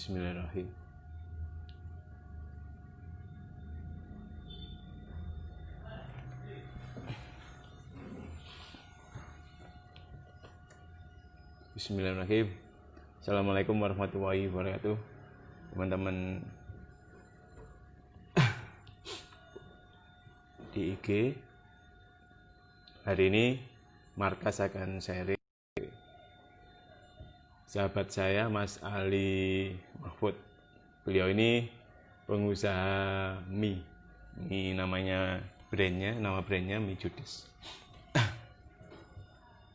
Bismillahirrahmanirrahim. Bismillahirrahmanirrahim. Assalamualaikum warahmatullahi wabarakatuh. Teman-teman di IG, hari ini Markas akan sharing sahabat saya Mas Ali Mahfud. Beliau ini pengusaha mie. Ini namanya nama brandnya Mie Judes.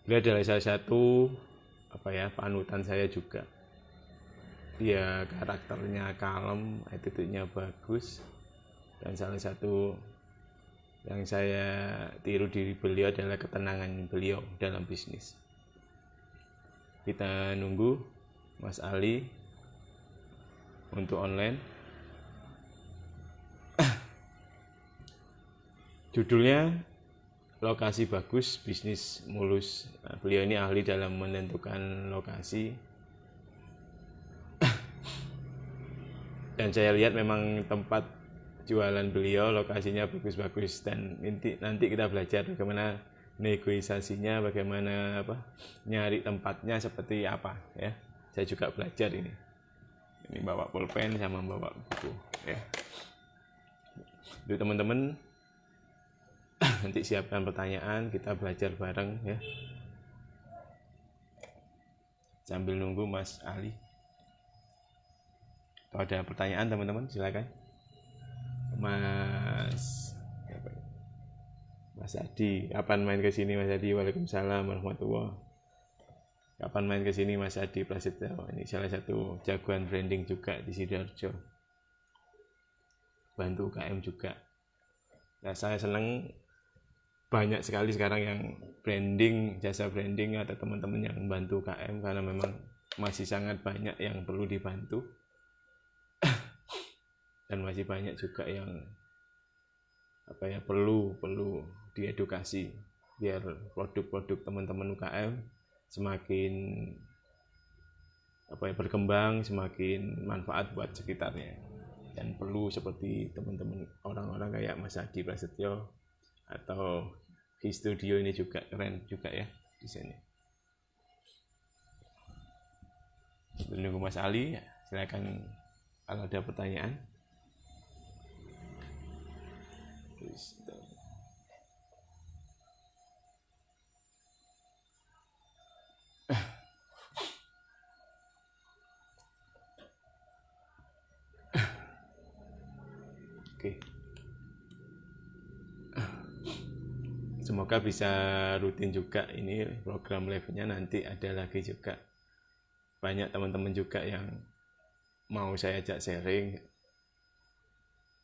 Beliau adalah salah satu panutan saya juga. Dia karakternya kalem, attitude-nya bagus, dan salah satu yang saya tiru diri beliau adalah ketenangan beliau dalam bisnis. Kita nunggu Mas Ali untuk online. Judulnya lokasi bagus, bisnis mulus. Nah, beliau ini ahli dalam menentukan lokasi. Dan saya lihat memang tempat jualan beliau lokasinya bagus-bagus, dan nanti kita belajar bagaimana negosiasinya, bagaimana nyari tempatnya seperti apa ya. Saya juga belajar ini bawa pulpen sama bawa buku ya. Untuk teman-teman nanti siapkan pertanyaan, kita belajar bareng ya, sambil nunggu Mas Ali. Kalau ada pertanyaan teman-teman silakan. Mas Adi, kapan main ke sini Mas Adi? Waalaikumsalam warahmatullahi. Kapan main ke sini Mas Adi Prasetyo? Ini salah satu jagoan branding juga di Sidoarjo. Bantu UKM juga. Nah, saya senang banyak sekali sekarang yang branding, jasa branding atau teman-teman yang membantu UKM, karena memang masih sangat banyak yang perlu dibantu. Dan masih banyak juga yang perlu diedukasi biar produk-produk teman-teman UKM semakin berkembang, semakin manfaat buat sekitarnya. Dan perlu seperti teman-teman orang-orang kayak Mas Adi Prasetyo atau di studio ini juga keren juga ya desainnya. Menunggu Mas Ali, silakan kalau ada pertanyaan. Oke. Semoga bisa rutin juga ini program live-nya, nanti ada lagi juga. Banyak teman-teman juga yang mau saya ajak sharing.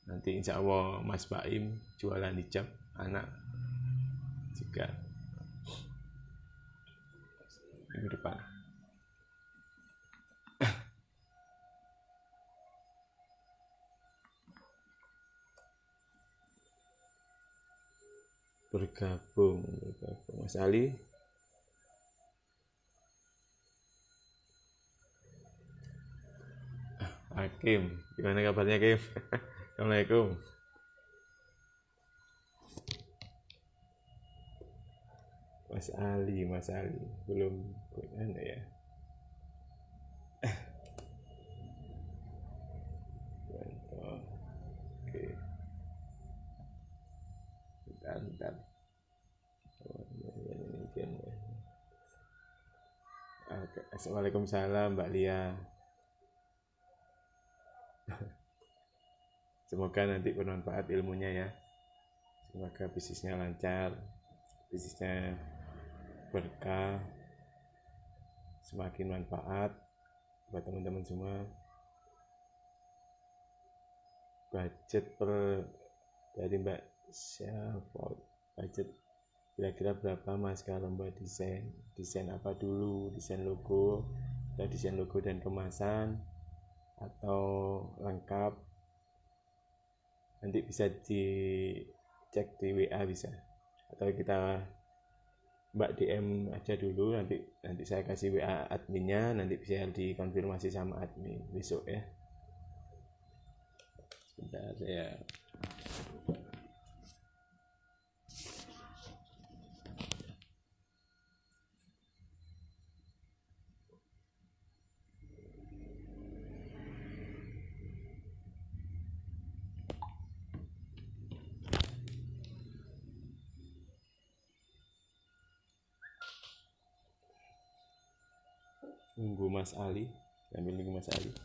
Nanti insya Allah Mas Baim jualan hijab anak juga minggu depan. Bergabung Mas Ali. Hakim, gimana kabarnya Kim? Assalamualaikum. Mas Ali belum ya. Oke. Bentar. Assalamualaikum Mbak Lia. Semoga nanti bermanfaat ilmunya ya. Semoga bisnisnya lancar, bisnisnya berkah, semakin manfaat buat teman-teman semua. Budget dari Mbak Syafot, budget kira-kira berapa Mas kalau Mbak desain apa dulu, desain logo dan kemasan atau lengkap? Nanti bisa dicek di WA bisa, atau kita Mbak DM aja dulu, nanti saya kasih WA adminnya, nanti bisa dikonfirmasi sama admin besok ya. Sebentar saya. Nunggu Mas Ali, sambil nunggu Mas Ali.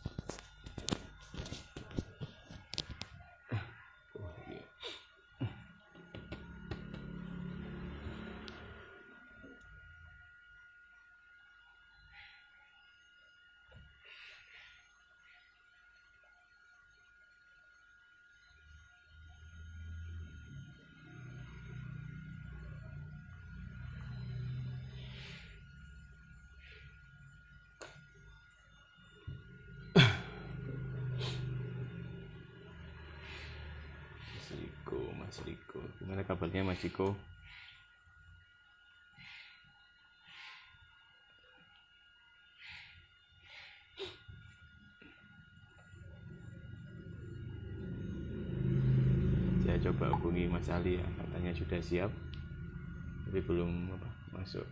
Mas Riko, gimana kabarnya Mas Riko? Saya coba hubungi Mas Ali ya, katanya sudah siap, tapi belum masuk.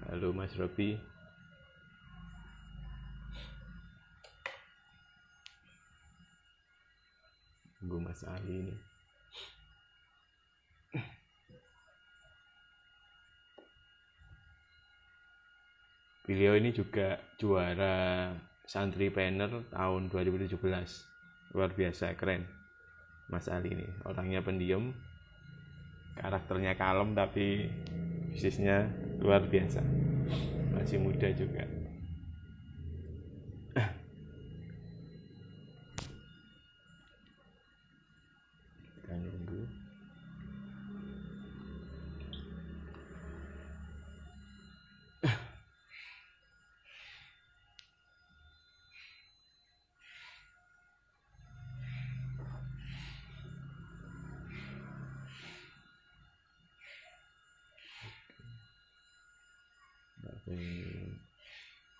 Halo Mas Robi. Tunggu Mas Ali ini. Beliau ini juga juara Santripreneur tahun 2017. Luar biasa, keren. Mas Ali ini orangnya pendiam, karakternya kalem tapi bisnisnya luar biasa. Masih muda juga. Kita nunggu.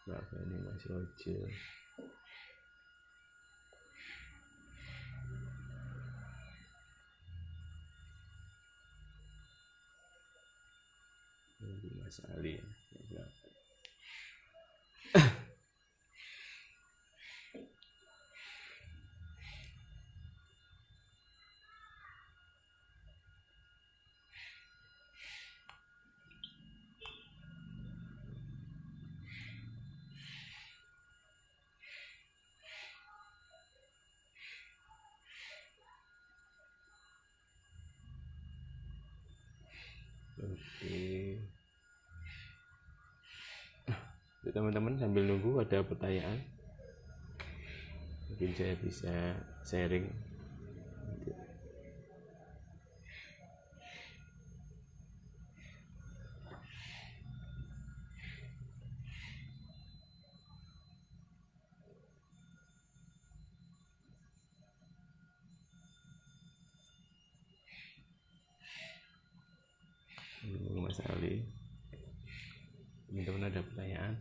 Mbak Feni, Mas Roger. Mas Ali ya. Oke. Teman-teman sambil nunggu ada pertanyaan, mungkin saya bisa sharing. Mas Ali, teman-teman ada pertanyaan?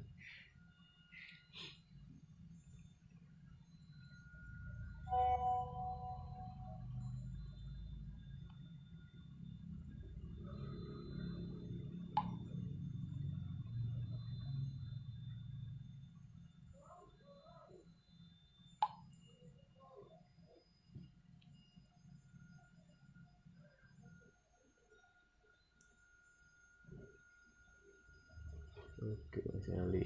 Oke, Mas Ali.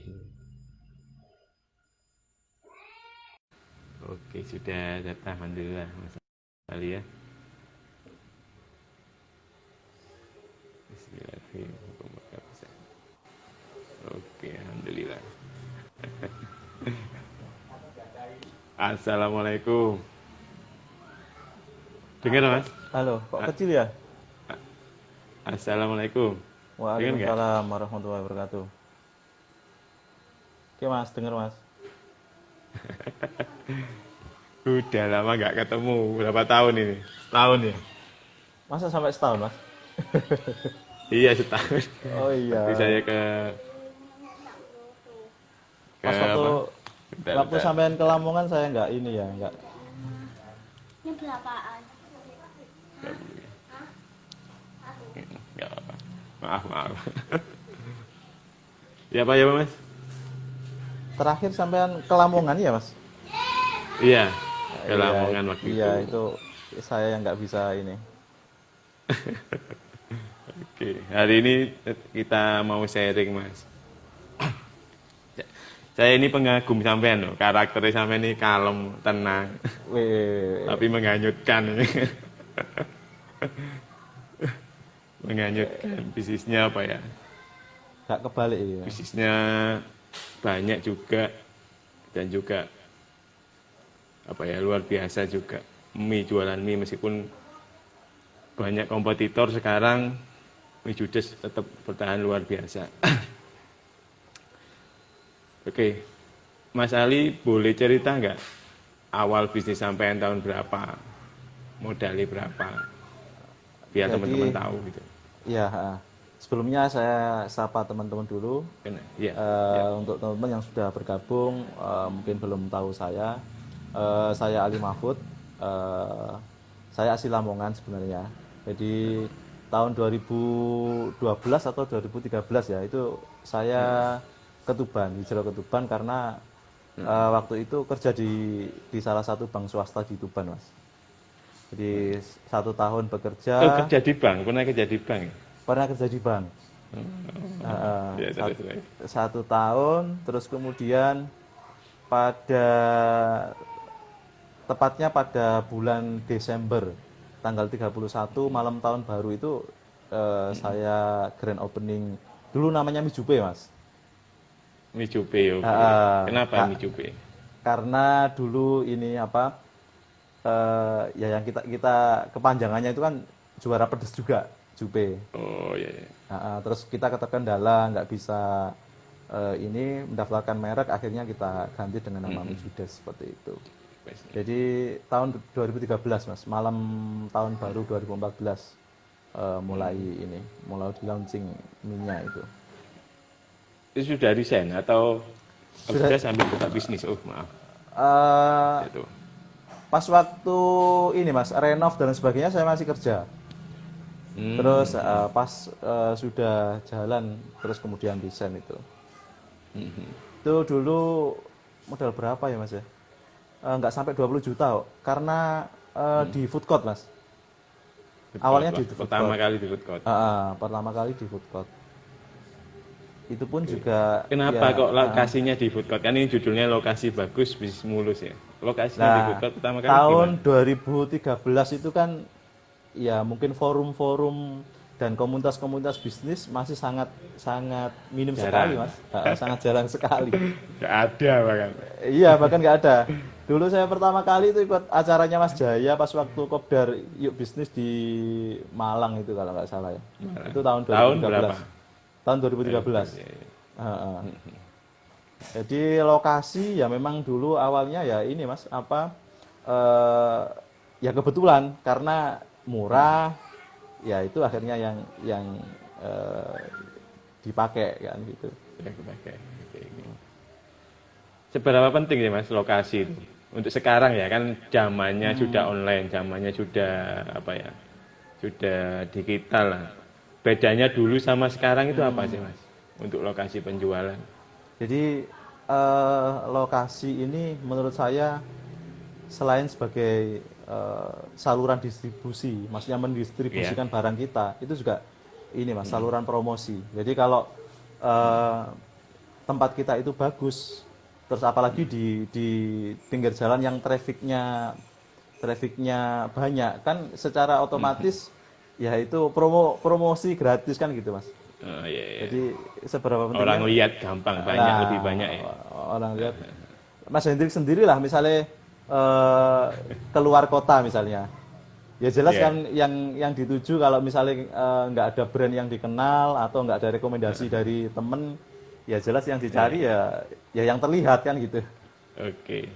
Oke, sudah datang, alhamdulillah Mas Ali ya. Bismillahirrahmanirrahim. Oke, alhamdulillah. Assalamualaikum. Dengar Mas? Halo, kok kecil ya? Assalamualaikum. Waalaikumsalam warahmatullahi wabarakatuh. Oke Mas, dengar Mas. Udah lama nggak ketemu. Berapa tahun ini? Tahun ya? Masa sampai setahun, Mas? Iya, setahun. Oh iya. Waktu saya ke Pas waktu apa? Bentar, waktu bentar. sampean ke Lamongan saya nggak ini ya, nggak. Ini berapaan? Nggak apa-apa. Maaf. Ya Pak ya Mas? Terakhir sampean ke Lamongan ya, Mas? Iya. Ke Iya, Lamongan waktu iya, itu. itu saya yang nggak bisa ini. Oke, hari ini kita mau sharing Mas. Saya ini pengagum sampean loh, karakternya sampean ini kalem, tenang, Wih, tapi menghanyutkan. Menghanyutkan. Bisnisnya apa ya? nggak kebalik ya. Bisnisnya banyak juga dan juga apa ya, luar biasa juga. Jualan mie meskipun banyak kompetitor sekarang, mie Judes tetap bertahan luar biasa. Oke, Mas Ali boleh cerita nggak awal bisnis sampean tahun berapa, modalnya berapa, biar Jadi, teman-teman tahu gitu. Iya, sebelumnya saya sapa teman-teman dulu. Iya. Untuk teman-teman yang sudah bergabung, mungkin belum tahu saya Ali Mahfud. Saya asli Lamongan sebenarnya. Jadi tahun 2012 atau 2013 ya, itu saya ke Tuban, hijrah ke Tuban karena waktu itu kerja di salah satu bank swasta di Tuban, Mas. Jadi 1 tahun bekerja. Oh, kerja di bank, pernah kerja di bank ya? Pernah kerja di bank. Ya, terus. 1 tahun, terus kemudian tepatnya pada bulan Desember tanggal 31 malam tahun baru itu saya grand opening, dulu namanya Mijupe, Mas. Mijupe, oke. Kenapa Mijupe? Karena dulu ini apa, ya yang kita kepanjangannya itu kan juara pedes juga, Jupe. Oh iya. Terus kita terkendala nggak bisa ini mendaftarkan merek, akhirnya kita ganti dengan nama Mijudes seperti itu. Jadi tahun 2013, Mas, malam tahun baru 2014 mulai di launching minyak itu. Itu sudah resign atau sudah sambil buka bisnis? Oh maaf. Itu. Pas waktu ini, Mas, renov dan sebagainya saya masih kerja. Terus pas sudah jalan, terus kemudian resign itu. Itu dulu modal berapa ya, Mas ya? Nggak sampai 20 juta kok. Karena di food court, Mas. Awalnya di food pertama court. kali di food court. Pertama kali di food court. Itu pun juga. Kenapa ya, kok lokasinya di food court? Kan ini judulnya lokasi bagus, bisnis mulus ya. Lokasinya di food court pertama kali tahun gimana? 2013 itu kan ya mungkin forum-forum dan komunitas-komunitas bisnis masih sangat minim sekali, Mas. Sangat jarang sekali. Nggak ada bahkan. Iya, bahkan nggak ada. Dulu saya pertama kali itu ikut acaranya Mas Jaya pas waktu Kopdar Yuk Bisnis di Malang itu kalau nggak salah ya. Itu tahun 2013. Tahun berapa? Tahun 2013. Jadi lokasi ya memang dulu awalnya ya ini, Mas, apa ya kebetulan karena murah, ya itu akhirnya yang dipakai kan gitu. Ya, dipakai. Seberapa penting ya Mas lokasi itu? Untuk sekarang ya kan zamannya sudah online, zamannya sudah apa ya? Sudah digital lah. Bedanya dulu sama sekarang itu apa sih, Mas? Untuk lokasi penjualan. Jadi lokasi ini menurut saya selain sebagai saluran distribusi, maksudnya mendistribusikan barang kita, itu juga ini, Mas, saluran promosi. Jadi kalau tempat kita itu bagus, terus apalagi di pinggir jalan yang trafficnya banyak, kan secara otomatis ya itu promosi gratis kan gitu, Mas. Oh, iya. Jadi seberapa penting orang lihat gampang, lebih banyak ya. Orang lihat. Mas Hendrik sendirilah misalnya keluar kota misalnya, ya jelas kan yang dituju kalau misalnya nggak ada brand yang dikenal atau nggak ada rekomendasi dari temen, ya jelas yang dicari ya yang terlihat kan gitu. Oke.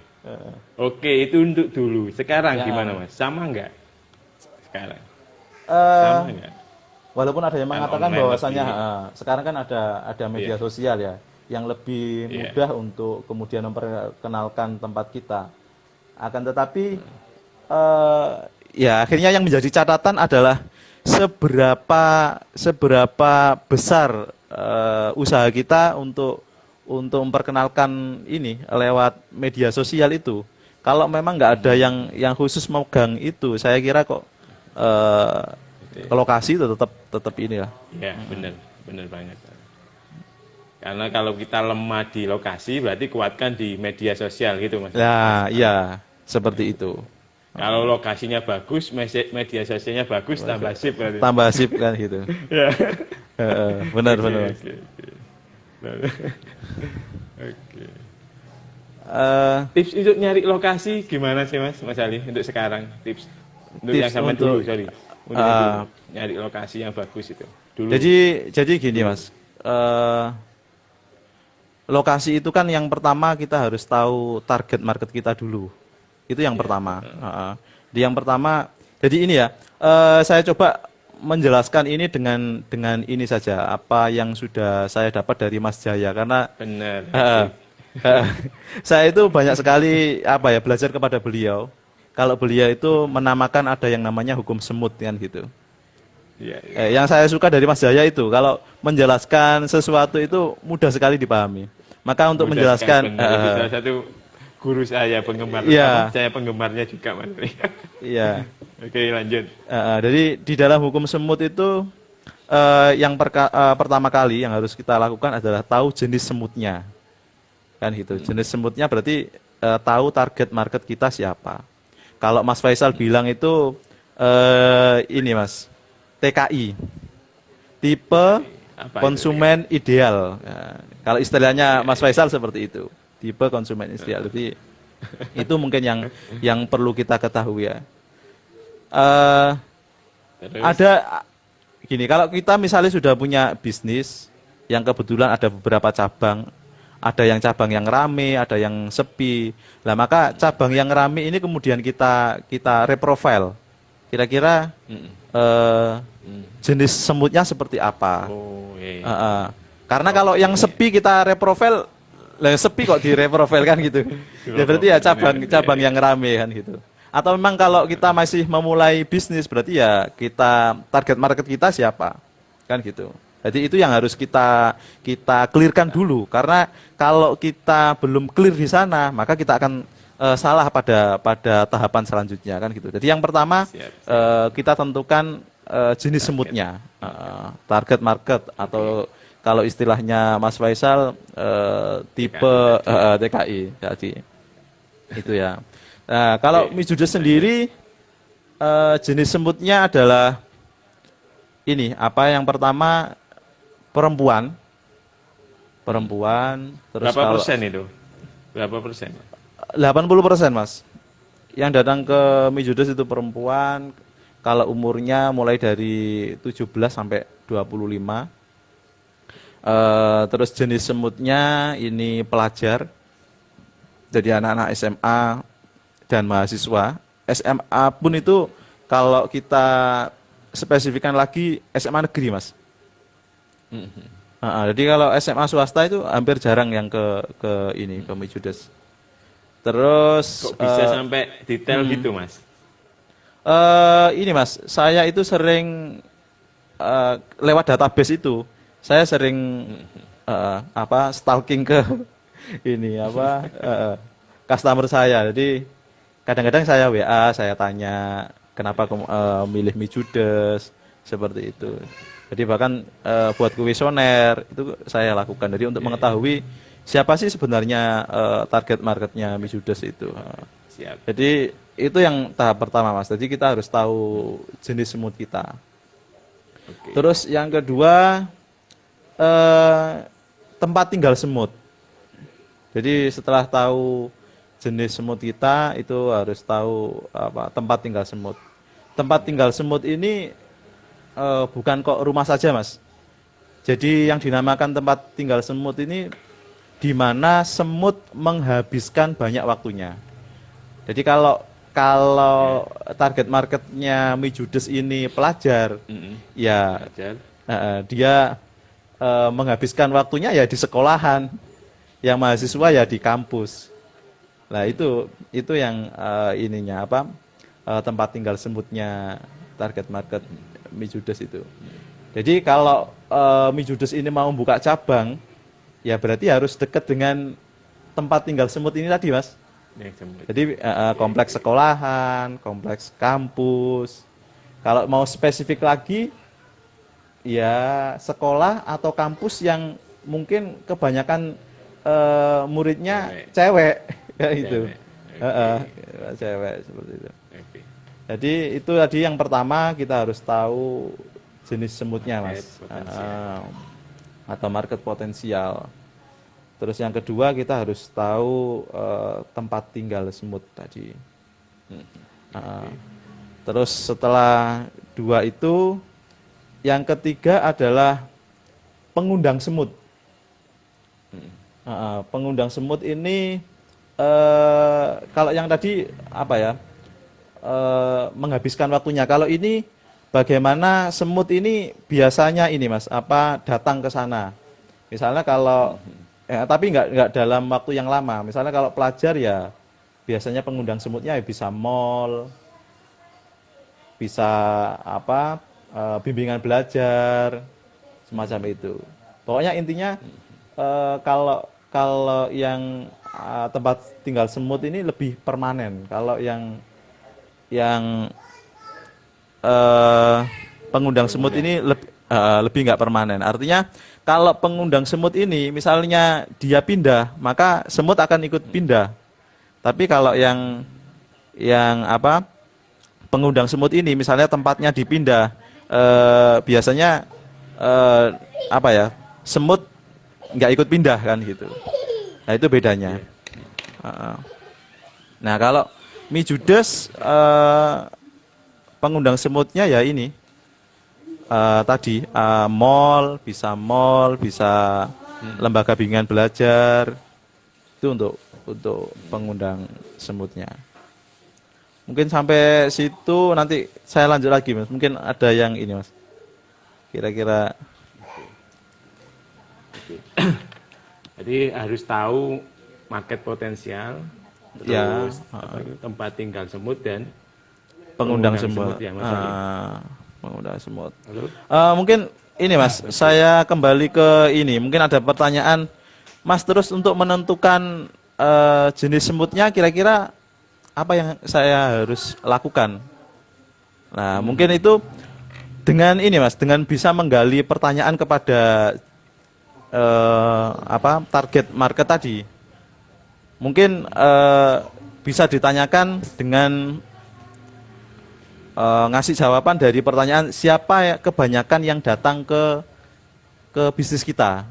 Oke, itu untuk dulu. Sekarang Ya. gimana Mas? Sama nggak? Sekarang Eh, sama nggak? Walaupun ada yang Kan mengatakan online bahwasanya lebih. sekarang kan ada media Iya. sosial ya yang lebih Iya. mudah untuk kemudian memperkenalkan tempat kita. Akan tetapi eh, ya akhirnya yang menjadi catatan adalah seberapa besar usaha kita untuk memperkenalkan ini lewat media sosial itu. Kalau memang nggak ada yang khusus megang itu, saya kira kok ke lokasi itu tetap inilah. Ya, benar, benar banget. Karena kalau kita lemah di lokasi, berarti kuatkan di media sosial gitu, Mas. Nah, iya, seperti itu. Kalau lokasinya bagus, media sosialnya bagus, tambah sip berarti. Tambah sip kan gitu. Ya. Benar benar. Mas. Oke, oke. Oke. Eh, Tips untuk nyari lokasi gimana sih, Mas Ali? Untuk sekarang, tips. Untuk Tips yang sama untuk, dulu, sorry. Untuk yang dulu. Nyari lokasi yang bagus itu. Dulu. jadi gini Mas, lokasi itu kan yang pertama kita harus tahu target market kita dulu. Itu yang pertama. Di yang pertama, jadi ini ya, saya coba menjelaskan ini dengan ini saja apa yang sudah saya dapat dari Mas Jaya karena Benar. saya itu banyak sekali apa ya belajar kepada beliau. Kalau beliau itu menamakan ada yang namanya hukum semut kan gitu. Iya, iya. Yang saya suka dari Mas Jaya itu kalau menjelaskan sesuatu itu mudah sekali dipahami. Maka untuk Mudah menjelaskan, sekali, benar. Itu salah satu guru saya penggemar. Iya. Apa, saya penggemarnya juga, Mas. iya. Oke, lanjut. Jadi di dalam hukum semut itu yang pertama kali yang harus kita lakukan adalah tahu jenis semutnya, kan gitu. Jenis semutnya berarti tahu target market kita siapa. Kalau Mas Faisal bilang itu ini Mas, TKI, tipe Apa itu, konsumen ideal. Nah, kalau istilahnya Mas Faisal seperti itu, tipe konsumen ideal. Jadi itu mungkin yang perlu kita ketahui ya. Terus? Ada gini, kalau kita misalnya sudah punya bisnis yang kebetulan ada beberapa cabang, ada yang cabang yang rame, ada yang sepi. Lah maka cabang yang rame ini kemudian kita reprofile. Kira-kira jenis semutnya seperti apa? Oh, iya. Karena kalau yang sepi kita reprofile, lah sepi kok di reprofile kan gitu. Ya berarti ya cabang yang rame kan gitu. Atau memang kalau kita masih memulai bisnis berarti ya kita target market kita siapa? Kan gitu. Jadi itu yang harus kita clearkan dulu karena kalau kita belum clear di sana, maka kita akan salah pada tahapan selanjutnya kan gitu. Jadi yang pertama kita tentukan jenis semutnya, target market atau kalau istilahnya Mas Faisal tipe TKI. Jadi itu ya. Nah, kalau Mijudes sendiri jenis semutnya adalah ini apa yang pertama perempuan terus Berapa kalau persen itu? Berapa persen? 80% Mas yang datang ke Mijudes itu perempuan kalau umurnya mulai dari 17 sampai 25. Terus jenis semutnya ini pelajar jadi anak-anak SMA dan mahasiswa. SMA pun itu kalau kita spesifikkan lagi SMA negeri Mas. Jadi kalau SMA swasta itu hampir jarang yang ke Mijudes. Terus Kok bisa sampai detail gitu, Mas? ini Mas, saya itu sering lewat database itu, saya sering stalking ke ini customer saya. Jadi kadang-kadang saya WA, saya tanya kenapa milih Mijudes seperti itu. Jadi bahkan buat kuesioner itu saya lakukan. Jadi untuk mengetahui siapa sih sebenarnya target marketnya Mijudes itu. Siap. Jadi itu yang tahap pertama Mas. Jadi kita harus tahu jenis semut kita. Oke. Terus yang kedua tempat tinggal semut. Jadi setelah tahu jenis semut kita itu harus tahu tempat tinggal semut. Tempat tinggal semut ini bukan kok rumah saja Mas. Jadi yang dinamakan tempat tinggal semut ini di mana semut menghabiskan banyak waktunya. Jadi kalau target marketnya Mi Judes ini pelajar, ya Belajar. dia menghabiskan waktunya ya di sekolahan, yang mahasiswa ya di kampus. Nah itu yang ininya apa tempat tinggal semutnya target market Mi Judes itu. Jadi kalau Mi Judes ini mau buka cabang, ya berarti harus dekat dengan tempat tinggal semut ini tadi, Mas. Yang semut. Jadi kompleks sekolahan, kompleks kampus. Kalau mau spesifik lagi, ya sekolah atau kampus yang mungkin kebanyakan muridnya cewek, kayak itu. Cewek. Cewek seperti itu. Oke. Jadi itu tadi yang pertama kita harus tahu jenis semutnya, Mas. Market potensial. Atau market potensial. Terus yang kedua kita harus tahu tempat tinggal semut tadi. Terus setelah dua itu, yang ketiga adalah pengundang semut. Pengundang semut ini kalau yang tadi apa ya, menghabiskan waktunya. Kalau ini bagaimana semut ini biasanya ini, Mas, apa datang ke sana. Misalnya kalau tapi nggak dalam waktu yang lama. Misalnya kalau pelajar ya biasanya pengundang semutnya ya bisa mall, bisa apa bimbingan belajar, semacam itu. Pokoknya intinya kalau yang tempat tinggal semut ini lebih permanen. Kalau yang pengundang semut ini lebih nggak permanen. Artinya kalau pengundang semut ini misalnya dia pindah, maka semut akan ikut pindah. Tapi kalau yang apa pengundang semut ini misalnya tempatnya dipindah, biasanya apa ya, semut nggak ikut pindah kan gitu. Nah itu bedanya. Nah kalau Mi Judes pengundang semutnya ya ini tadi mall, bisa lembaga bimbingan belajar, itu untuk pengundang semutnya. Mungkin sampai situ, nanti saya lanjut lagi, Mas. Mungkin ada yang ini, Mas. Kira-kira. Jadi harus tahu market potensial, Ya, terus tempat tinggal semut dan pengundang semut. ya, Mas Ari. Pengundang semut. Lalu? Mungkin ini, Mas, saya kembali ke ini. Mungkin ada pertanyaan, Mas, terus untuk menentukan jenis semutnya kira-kira apa yang saya harus lakukan? Nah, mungkin itu dengan ini, Mas, dengan bisa menggali pertanyaan kepada target market tadi. Mungkin bisa ditanyakan dengan ngasih jawaban dari pertanyaan siapa ya kebanyakan yang datang ke bisnis kita.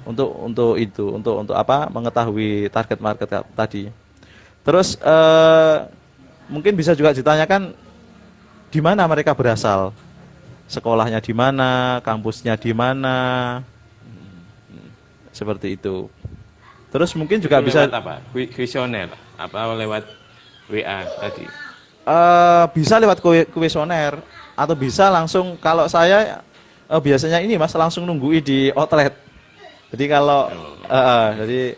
Untuk apa mengetahui target market tadi. Terus mungkin bisa juga ditanyakan di mana mereka berasal, sekolahnya di mana, kampusnya di mana, seperti itu. Terus mungkin juga Itu bisa lewat apa? Kuesioner apa lewat WA tadi? bisa lewat kuesioner atau bisa langsung. Kalau saya biasanya ini, Mas, langsung nunggui di outlet. Jadi kalau jadi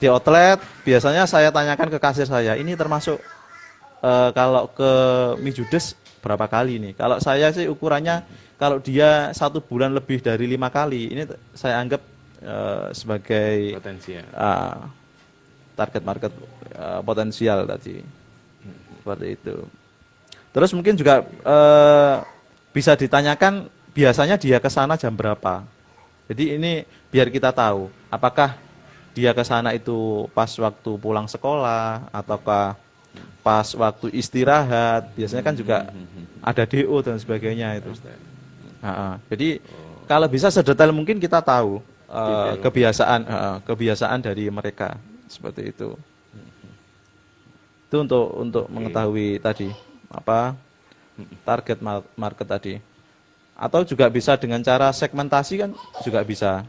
di outlet biasanya saya tanyakan ke kasir saya, ini termasuk kalau ke Mi Judes berapa kali nih. Kalau saya sih ukurannya kalau dia 1 bulan lebih dari 5 kali, ini saya anggap sebagai Potensial. target market potensial tadi. Seperti itu. Terus mungkin juga bisa ditanyakan biasanya dia ke sana jam berapa. Jadi ini biar kita tahu apakah dia ke sana itu pas waktu pulang sekolah ataukah pas waktu istirahat. Biasanya kan juga ada DO dan sebagainya itu. Jadi kalau bisa sedetail mungkin kita tahu kebiasaan dari mereka seperti itu. Itu untuk mengetahui tadi apa target market tadi. Atau juga bisa dengan cara segmentasi kan juga bisa.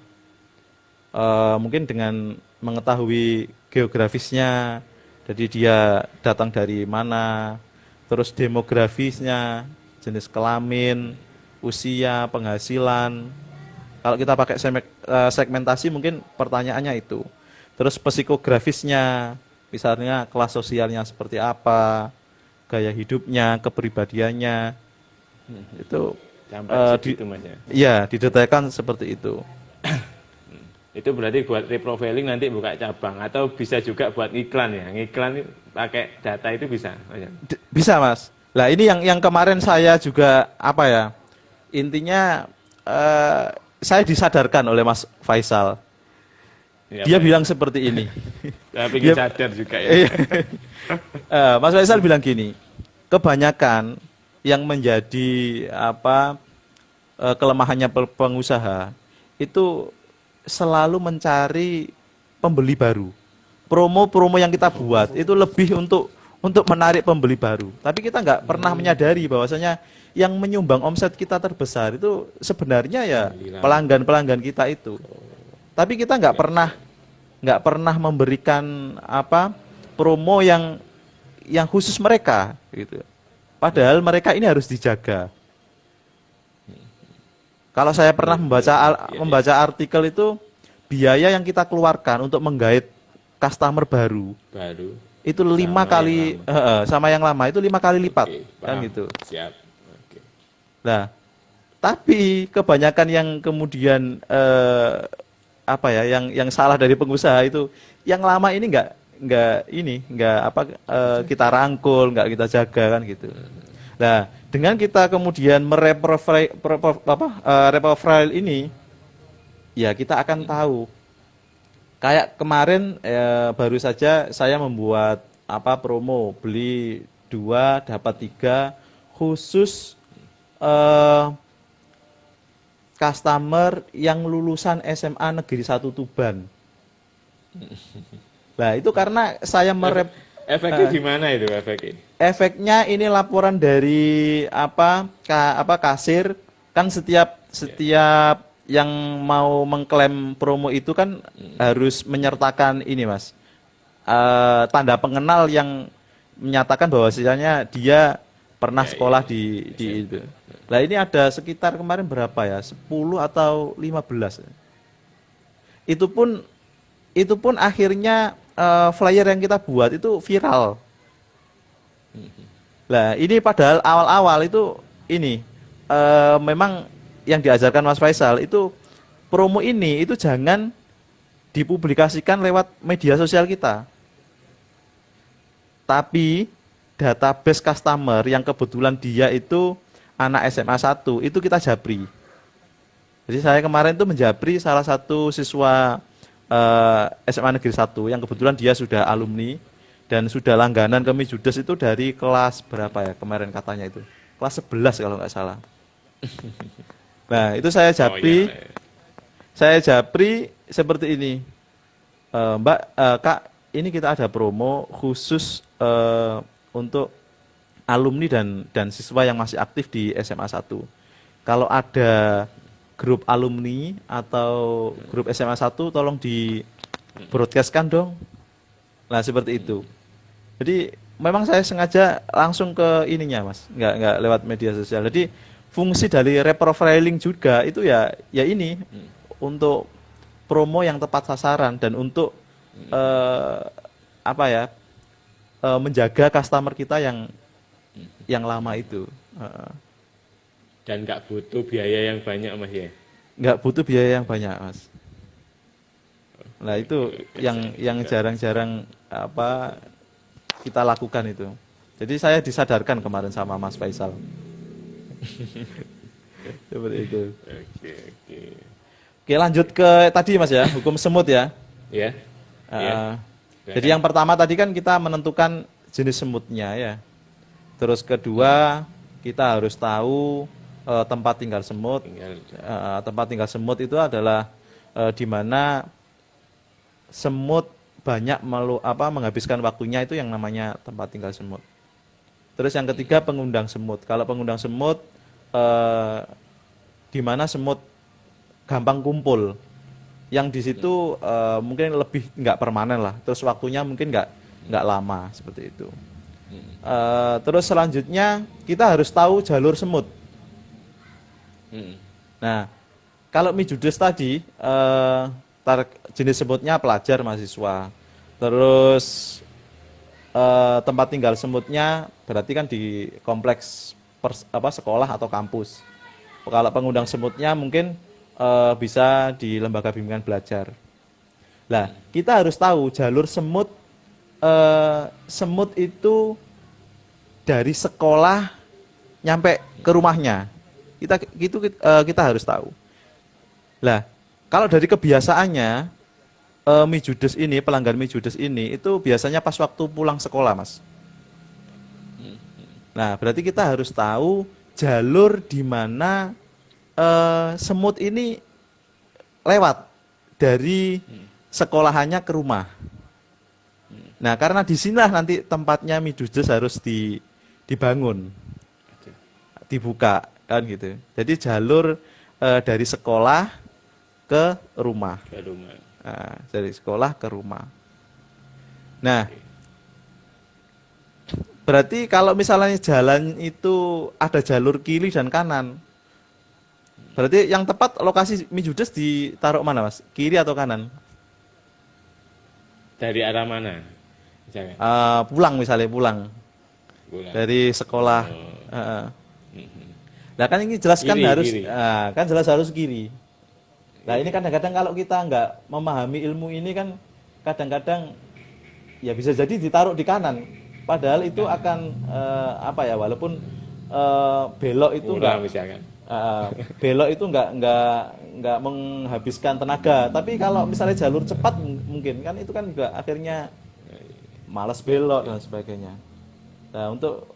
Mungkin dengan mengetahui geografisnya Jadi dia datang dari mana, terus demografisnya, jenis kelamin, usia, penghasilan. Kalau kita pakai segmentasi mungkin pertanyaannya itu. Terus psikografisnya, misalnya kelas sosialnya seperti apa, gaya hidupnya, kepribadiannya, itu Sampai di, segitu Mas ya. ya didetailkan seperti itu. Itu berarti buat reprofiling nanti buka cabang atau bisa juga buat iklan ya. Ngiklan pakai data itu bisa. Mas ya? Bisa Mas. Lah ini yang kemarin saya juga apa ya, intinya saya disadarkan oleh Mas Faisal. Ya, Dia Pak. bilang seperti ini. Tapi ingin Dia- sadar juga ya. Iya. Mas Faisal bilang gini, kebanyakan yang menjadi apa kelemahannya pengusaha itu selalu mencari pembeli baru. Promo-promo yang kita buat itu lebih untuk menarik pembeli baru. Tapi kita nggak pernah menyadari bahwasanya yang menyumbang omset kita terbesar itu sebenarnya ya pelanggan-pelanggan kita itu. Tapi kita nggak pernah memberikan apa promo yang khusus mereka gitu. Padahal mereka ini harus dijaga. Kalau saya pernah membaca artikel itu biaya yang kita keluarkan untuk menggait customer baru Baru. itu 5 kali sama yang lama itu 5 kali lipat Oke, kan paham. gitu. Siap. Oke. Nah, tapi kebanyakan yang kemudian apa ya, yang salah dari pengusaha itu, yang lama ini nggak apa kita rangkul, nggak kita jaga kan gitu. Nah, dengan kita kemudian reprofile ini, ya kita akan tahu. Kayak kemarin baru saja saya membuat apa promo beli 2 dapat 3 khusus customer yang lulusan SMA Negeri 1 Tuban. Nah, itu karena saya Efeknya gimana itu efeknya? efeknya ini laporan dari apa kasir kan setiap yang mau mengklaim promo itu kan harus menyertakan ini Mas. Tanda pengenal yang menyatakan bahwasanya dia pernah sekolah di itu. Nah, ini ada sekitar kemarin berapa ya? 10 atau 15. Itu pun akhirnya flyer yang kita buat itu viral. Nah, ini padahal awal-awal itu ini memang yang diajarkan Mas Faisal itu promo ini itu jangan dipublikasikan lewat media sosial kita. Tapi database customer yang kebetulan dia itu anak SMA 1 itu kita japri. Jadi saya kemarin itu menjapri salah satu siswa SMA Negeri 1 yang kebetulan dia sudah alumni dan sudah langganan ke Mijudes itu dari kelas berapa ya kemarin katanya itu. Kelas 11 kalau nggak salah. Nah, itu saya japri. Oh, iya. Saya japri seperti ini. Mbak, Kak, ini kita ada promo khusus untuk alumni dan siswa yang masih aktif di SMA 1. Kalau ada grup alumni atau grup SMA 1 tolong di broadcast-kan dong. Nah, seperti itu. Jadi memang saya sengaja langsung ke ininya, Mas. Nggak lewat media sosial. Jadi fungsi dari reprofiling juga itu ya ini untuk promo yang tepat sasaran dan untuk menjaga customer kita yang lama itu. Dan nggak butuh biaya yang banyak Mas ya. Nggak butuh biaya yang banyak, Mas. Nah, itu yang jarang-jarang kita lakukan itu. Jadi saya disadarkan kemarin sama Mas Faisal. Seperti itu. Oke. Oke, lanjut ke tadi Mas ya, hukum semut ya. Ya. Jadi yang pertama tadi kan kita menentukan jenis semutnya ya. Terus kedua kita harus tahu tempat tinggal semut. Tempat tinggal semut itu adalah di mana semut banyak menghabiskan waktunya itu yang namanya tempat tinggal semut. Terus yang ketiga pengundang semut. Kalau pengundang semut di mana semut gampang kumpul. Yang di situ mungkin lebih nggak permanen lah. Terus waktunya mungkin nggak lama seperti itu. Terus selanjutnya kita harus tahu jalur semut. Nah, kalau Mijudes tadi jenis semutnya pelajar mahasiswa. Terus tempat tinggal semutnya berarti kan di kompleks sekolah atau kampus. Kalau pengundang semutnya mungkin bisa di lembaga bimbingan belajar. Nah, kita harus tahu jalur semut itu dari sekolah nyampe ke rumahnya. Kita harus tahu. Lah, kalau dari kebiasaannya Mijudes ini, pelanggan Mijudes ini itu biasanya pas waktu pulang sekolah, Mas. Nah, berarti kita harus tahu jalur di mana semut ini lewat dari sekolahannya ke rumah. Nah, karena di sinilah nanti tempatnya Mijudes harus dibangun, dibuka kan gitu. Jadi jalur dari sekolah ke rumah. Nah, dari sekolah ke rumah. Nah, berarti kalau misalnya jalan itu ada jalur kiri dan kanan, berarti yang tepat lokasi Mijudes ditaruh mana, Mas? Kiri atau kanan? Dari arah mana? Misalnya. Pulang dari sekolah. Nah, kan ini jelaskan Kiri, harus kiri. kan jelas harus kiri. Nah, ini kadang-kadang kalau kita nggak memahami ilmu ini kan kadang-kadang ya bisa jadi ditaruh di kanan. Padahal itu akan walaupun belok itu Kurang misalkan. belok itu nggak menghabiskan tenaga. Tapi kalau misalnya jalur cepat mungkin kan itu kan juga akhirnya malas belok dan sebagainya. Nah, untuk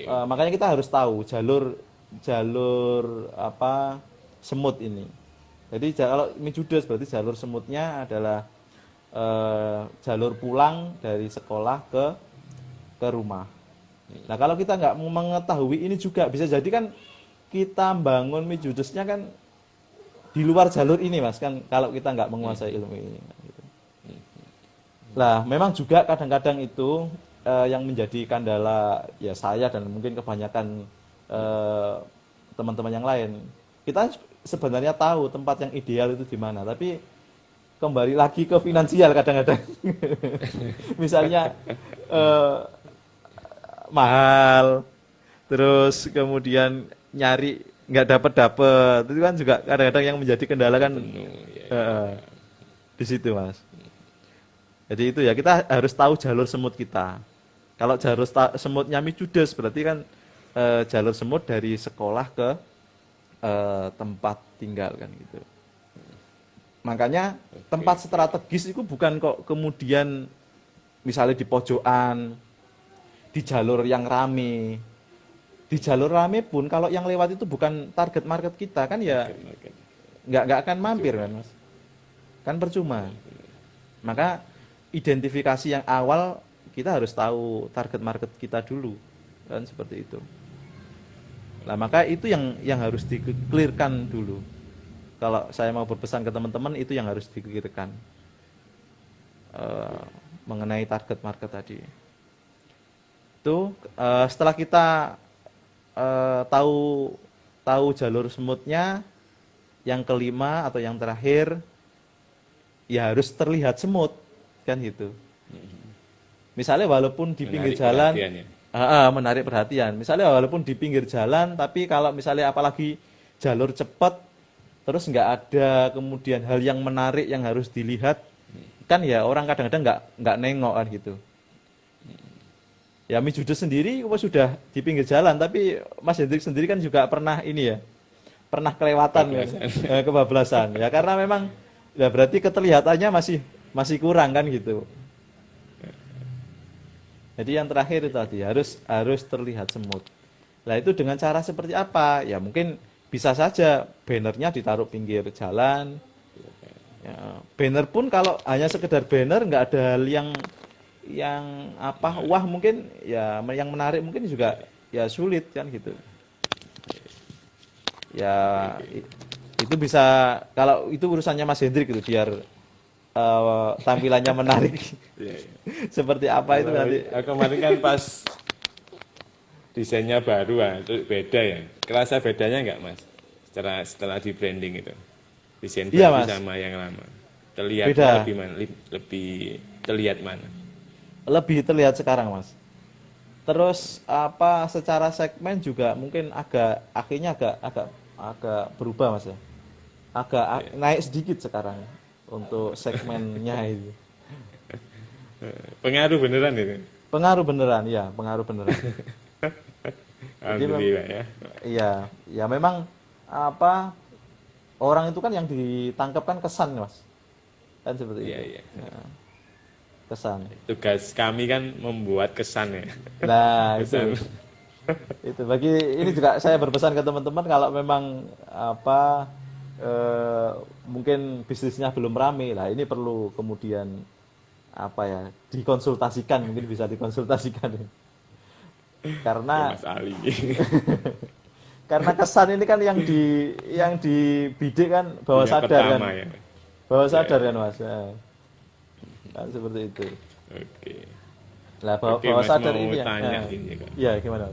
makanya kita harus tahu jalur semut ini. Jadi kalau Mijudes berarti jalur semutnya adalah jalur pulang dari sekolah ke rumah. Nah, kalau kita nggak mengetahui ini juga bisa jadi kan kita bangun Mijudesnya kan di luar jalur ini, Mas, kan kalau kita nggak menguasai ilmu ini. Gitu. Lah, memang juga kadang-kadang itu yang menjadi kendala ya saya dan mungkin kebanyakan teman-teman yang lain. Kita sebenarnya tahu tempat yang ideal itu di mana, tapi kembali lagi ke finansial kadang-kadang. Misalnya mahal, terus kemudian nyari nggak dapet, itu kan juga kadang-kadang yang menjadi kendala kan di situ, Mas. Jadi itu ya kita harus tahu jalur semut kita. Kalau jalur semutnya Mijudes berarti kan jalur semut dari sekolah ke tempat tinggal kan gitu. Makanya tempat strategis itu bukan kok kemudian misalnya di pojokan, di jalur yang rame. Di jalur rame pun kalau yang lewat itu bukan target market kita kan ya nggak akan mampir kan, Mas. Kan percuma. Maka identifikasi yang awal kita harus tahu target market kita dulu kan seperti itu. Nah, maka itu yang harus di-clearkan dulu. Kalau saya mau berpesan ke teman-teman itu yang harus di-clearkan mengenai target market tadi. Itu setelah kita tahu jalur semutnya, yang kelima atau yang terakhir ya harus terlihat semut kan gitu. Misalnya walaupun di pinggir jalan menarik perhatian. Misalnya walaupun di pinggir jalan, tapi kalau misalnya apalagi jalur cepat, terus nggak ada kemudian hal yang menarik yang harus dilihat, kan ya orang kadang-kadang nggak nengok kan gitu. Ya Mijudes sendiri sudah di pinggir jalan, tapi Mas Hendrik sendiri kan juga pernah pernah kelewatan kebablasan. Ya karena memang ya berarti keterlihatannya masih kurang kan gitu. Jadi yang terakhir itu tadi harus terlihat semut. Nah itu dengan cara seperti apa? Ya mungkin bisa saja bannernya ditaruh pinggir jalan. Ya, banner pun kalau hanya sekedar banner nggak ada hal yang wah mungkin ya yang menarik mungkin juga ya sulit kan gitu. Ya itu bisa kalau itu urusannya Mas Hendrik gitu biar tampilannya menarik. Iya, iya. Seperti apa itu nanti? Kemarin kan pas desainnya baru, itu beda ya. Kerasa bedanya nggak Mas? Setelah di branding itu, desain Iya, baru Mas. sama yang lama. Terlihat Beda. lebih mana? Lebih terlihat mana? Lebih terlihat sekarang, Mas. Terus apa secara segmen juga mungkin akhirnya agak berubah, Mas ya. Naik sedikit sekarang untuk segmennya itu. Pengaruh beneran itu. Pengaruh beneran, ya, pengaruh beneran. Alhamdulillah ya. Iya, ya memang apa orang itu kan yang ditangkap kan kesan, Mas. Kan seperti Iya, itu. iya. Ya, kesan. Tugas kami kan membuat kesan ya. Nah, Kesan. itu bagi ini juga saya berpesan ke teman-teman kalau memang apa mungkin bisnisnya belum rame lah ini perlu kemudian apa ya dikonsultasikan mungkin bisa dikonsultasikan karena Mas Ali. karena kesan ini kan yang dibidik kan bawah Yang sadar kan pertama ya. bawah sadar kan Mas. Nah, kan seperti itu Oke. lah Oke, bawah Mas, sadar mau ini ya tanya nah, gini, Kak. iya gimana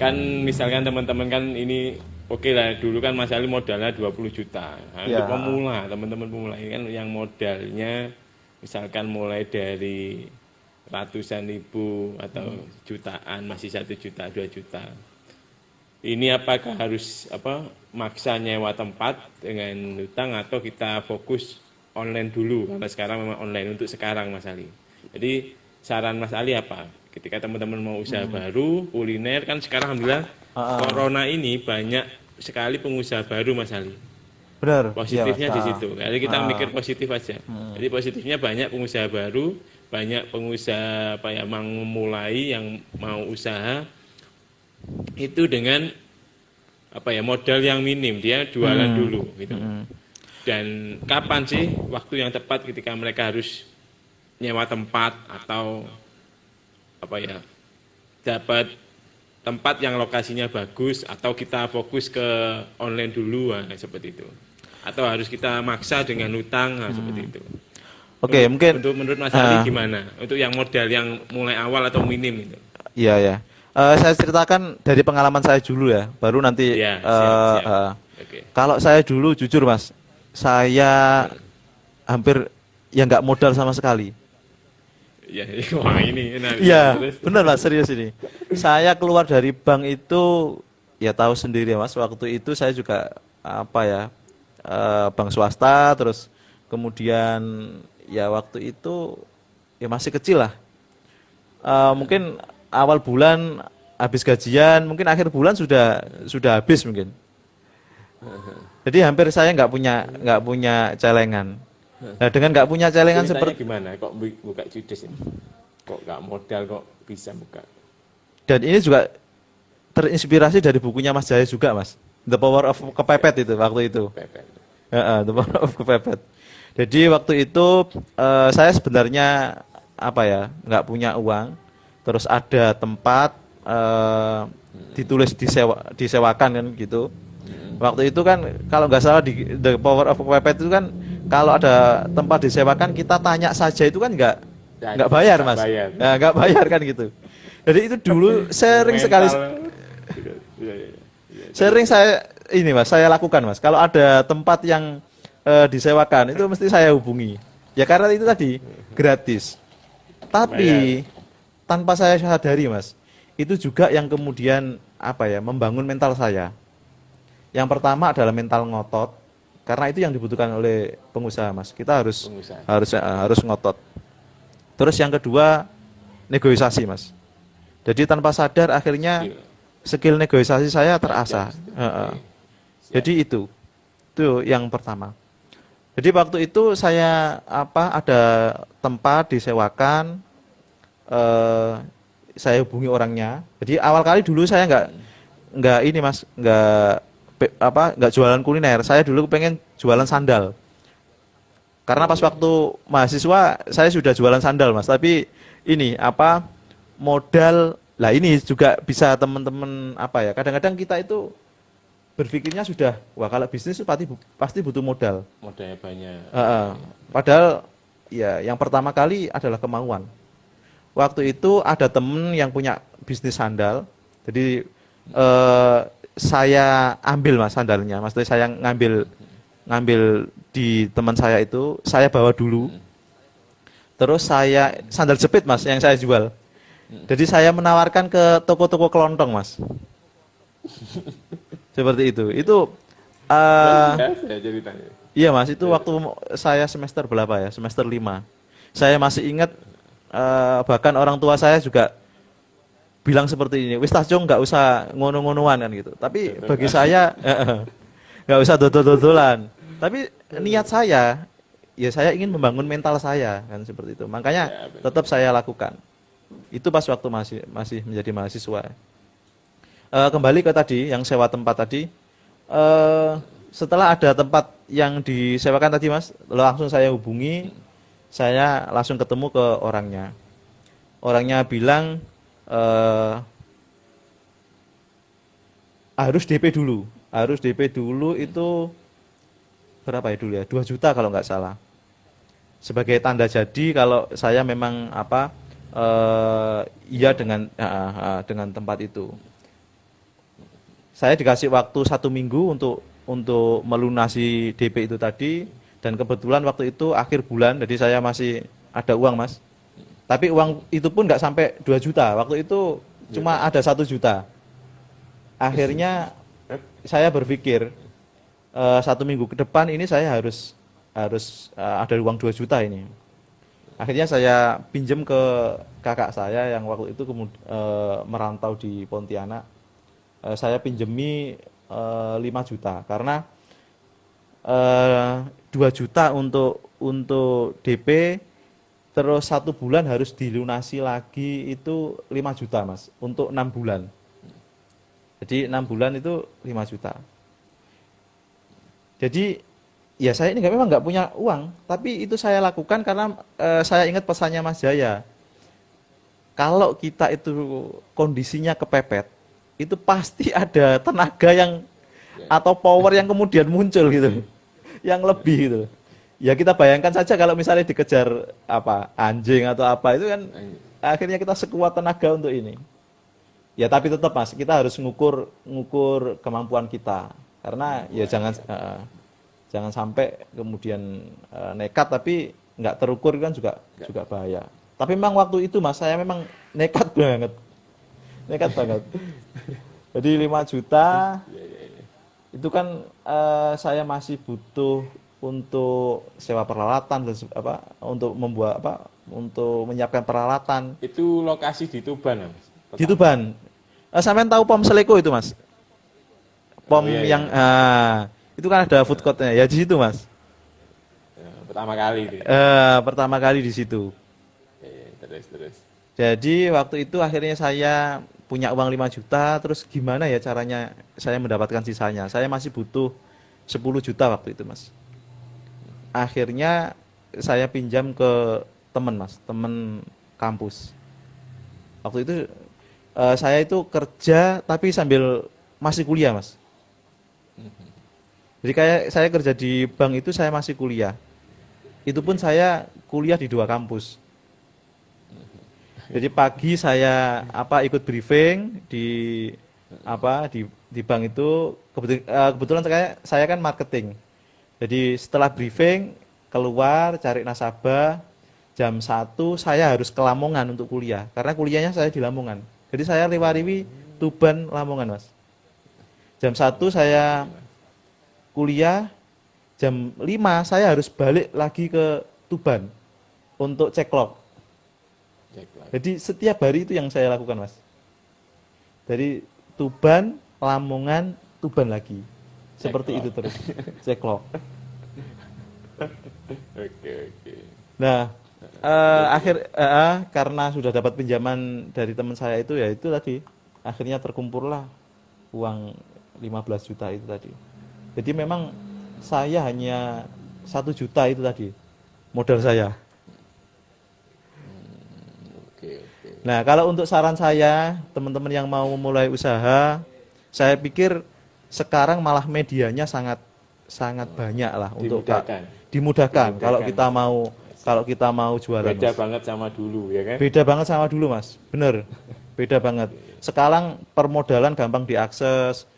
Kan misalkan teman-teman kan ini oke lah dulu kan Mas Ali modalnya 20 juta. Nah, Ya. untuk pemula, teman-teman pemula ini kan yang modalnya misalkan mulai dari ratusan ribu atau jutaan masih 1 juta, 2 juta. Ini apakah harus maksa nyewa tempat dengan hutang atau kita fokus online dulu karena sekarang memang online untuk sekarang Mas Ali. Jadi saran Mas Ali apa? Ketika teman-teman mau usaha baru, kuliner kan sekarang alhamdulillah corona ini banyak sekali pengusaha baru Mas Ali. benar Positifnya iya, di Mas. situ. Jadi kita mikir positif aja. Jadi positifnya banyak pengusaha baru, banyak pengusaha mau memulai yang mau usaha itu dengan modal yang minim dia jualan dulu gitu. Dan kapan sih waktu yang tepat ketika mereka harus nyewa tempat atau dapat tempat yang lokasinya bagus atau kita fokus ke online dulu seperti itu atau harus kita maksa dengan hutang seperti itu. Oke, mungkin Menurut Mas Ali gimana untuk yang modal yang mulai awal atau minim itu? iya ya. Saya ceritakan dari pengalaman saya dulu ya, baru nanti Ya, siap. Oke. kalau saya dulu jujur Mas, saya hampir ya nggak modal sama sekali. Ya, wah ini enak. Iya, Terus? benar Mas, serius ini. Saya keluar dari bank itu ya tahu sendiri ya Mas, waktu itu saya juga bank swasta, terus kemudian ya waktu itu ya masih kecil lah. Mungkin awal bulan habis gajian, mungkin akhir bulan sudah habis mungkin. Jadi hampir saya nggak punya celengan. Nah dengan nggak punya celengan Ceritanya seperti gimana? Kok buka judes ini? Kok nggak modal kok bisa buka? dan ini juga terinspirasi dari bukunya Mas Jaya juga Mas, The Power of Kepepet itu waktu itu. Pepet. The Power of Kepepet. Jadi waktu itu saya sebenarnya nggak punya uang, terus ada tempat ditulis disewakan kan gitu. Waktu itu kan kalau nggak salah di The Power of Kepepet itu kan kalau ada tempat disewakan kita tanya saja itu kan nggak bayar Mas, Bayar. ya, nggak bayar kan gitu. Jadi itu dulu sering sekali Iya. sering saya lakukan Mas. Kalau ada tempat yang disewakan itu mesti saya hubungi. Ya karena itu tadi gratis. Tapi tanpa saya sadari Mas, itu juga yang kemudian membangun mental saya. Yang pertama adalah mental ngotot, karena itu yang dibutuhkan oleh pengusaha Mas. Kita harus ngotot. Terus yang kedua negosiasi Mas. Jadi tanpa sadar akhirnya skill negosiasi saya terasah. Jadi itu yang pertama. Jadi waktu itu saya ada tempat disewakan, saya hubungi orangnya. Jadi awal kali dulu saya nggak ini Mas, nggak jualan kuliner. Saya dulu pengen jualan sandal. Karena pas waktu mahasiswa saya sudah jualan sandal Mas. Tapi ini modal lah ini juga bisa teman-teman kadang-kadang kita itu berpikirnya sudah wah kalau bisnis itu pasti butuh modal. Modalnya banyak. Padahal ya yang pertama kali adalah kemauan. Waktu itu ada temen yang punya bisnis sandal, jadi saya ambil mas sandalnya, maksudnya saya ngambil ngambil di teman saya itu, saya bawa dulu, terus saya sandal jepit mas yang saya jual. Jadi saya menawarkan ke toko-toko kelontong mas, seperti itu. Itu Saya ceritanya. iya mas, itu waktu saya semester berapa ya, semester 5. Saya masih ingat, bahkan orang tua saya juga bilang seperti ini, wis tas Jong nggak usah ngono-ngonoan kan gitu. Tapi bagi saya nggak usah dodol-dodolan. Tapi niat saya, ya saya ingin membangun mental saya kan seperti itu. Makanya tetap saya lakukan. Itu pas waktu masih menjadi mahasiswa. Kembali ke tadi yang sewa tempat tadi. Setelah ada tempat yang disewakan tadi mas, langsung saya hubungi, saya langsung ketemu ke orangnya. Orangnya bilang harus DP dulu. Harus DP dulu itu berapa ya dulu ya? 2 juta kalau nggak salah. Sebagai tanda jadi kalau saya memang iya dengan tempat itu. Saya dikasih waktu 1 minggu untuk melunasi DP itu tadi, dan kebetulan waktu itu akhir bulan, jadi saya masih ada uang mas. Tapi uang itu pun nggak sampai 2 juta, waktu itu cuma ada 1 juta. Akhirnya saya berpikir 1 minggu ke depan ini saya harus ada uang 2 juta ini. Akhirnya saya pinjam ke kakak saya yang waktu itu merantau di Pontianak. Saya pinjemi 5 juta karena 2 juta untuk DP, terus 1 bulan harus dilunasi lagi itu 5 juta mas, untuk 6 bulan. Jadi 6 bulan itu 5 juta. Jadi ya saya ini memang nggak punya uang, tapi itu saya lakukan karena saya ingat pesannya Mas Jaya. Kalau kita itu kondisinya kepepet, itu pasti ada tenaga yang atau power yang kemudian muncul gitu, yang lebih gitu. Ya kita bayangkan saja kalau misalnya dikejar anjing atau apa, itu kan akhirnya kita sekuat tenaga untuk ini. Ya tapi tetap mas, kita harus ngukur kemampuan kita, karena ya jangan sampai kemudian nekat tapi nggak terukur kan juga bahaya. Tapi memang waktu itu mas, saya memang nekat banget. Jadi 5 juta itu kan saya masih butuh untuk sewa peralatan dan untuk untuk menyiapkan peralatan. Itu lokasi di Tuban mas? Di Tuban. Sampean tahu POM Seleko itu mas? POM yang itu kan ada food courtnya ya di situ mas. Pertama kali itu. Pertama kali di situ. Terus. Jadi waktu itu akhirnya saya punya uang 5 juta, terus gimana ya caranya saya mendapatkan sisanya? Saya masih butuh 10 juta waktu itu mas. Akhirnya saya pinjam ke teman mas, teman kampus. Waktu itu saya itu kerja tapi sambil masih kuliah mas. Jadi kayak saya kerja di bank itu saya masih kuliah. Itu pun saya kuliah di 2 kampus. Jadi pagi saya ikut briefing di bank itu, kebetulan saya kan marketing. Jadi setelah briefing keluar cari nasabah, jam 1 saya harus ke Lamongan untuk kuliah karena kuliahnya saya di Lamongan. Jadi saya riwa-riwi Tuban Lamongan mas. Jam 1 saya kuliah, jam 5 saya harus balik lagi ke Tuban untuk cek log. Jadi setiap hari itu yang saya lakukan mas. Dari Tuban, Lamongan, Tuban lagi. Seperti itu terus. Cek log. Oke. Nah, karena sudah dapat pinjaman dari teman saya itu, ya itu tadi. Akhirnya terkumpullah uang 15 juta itu tadi. Jadi memang saya hanya 1 juta itu tadi modal saya. Nah, kalau untuk saran saya, teman-teman yang mau memulai usaha, saya pikir sekarang malah medianya sangat banyak lah untuk dimudahkan. Kalau kita mau kalau kita mau jualan. Beda Mas. banget sama dulu ya kan? Beda banget sama dulu, Mas. Bener. Beda banget. Sekarang permodalan gampang diakses.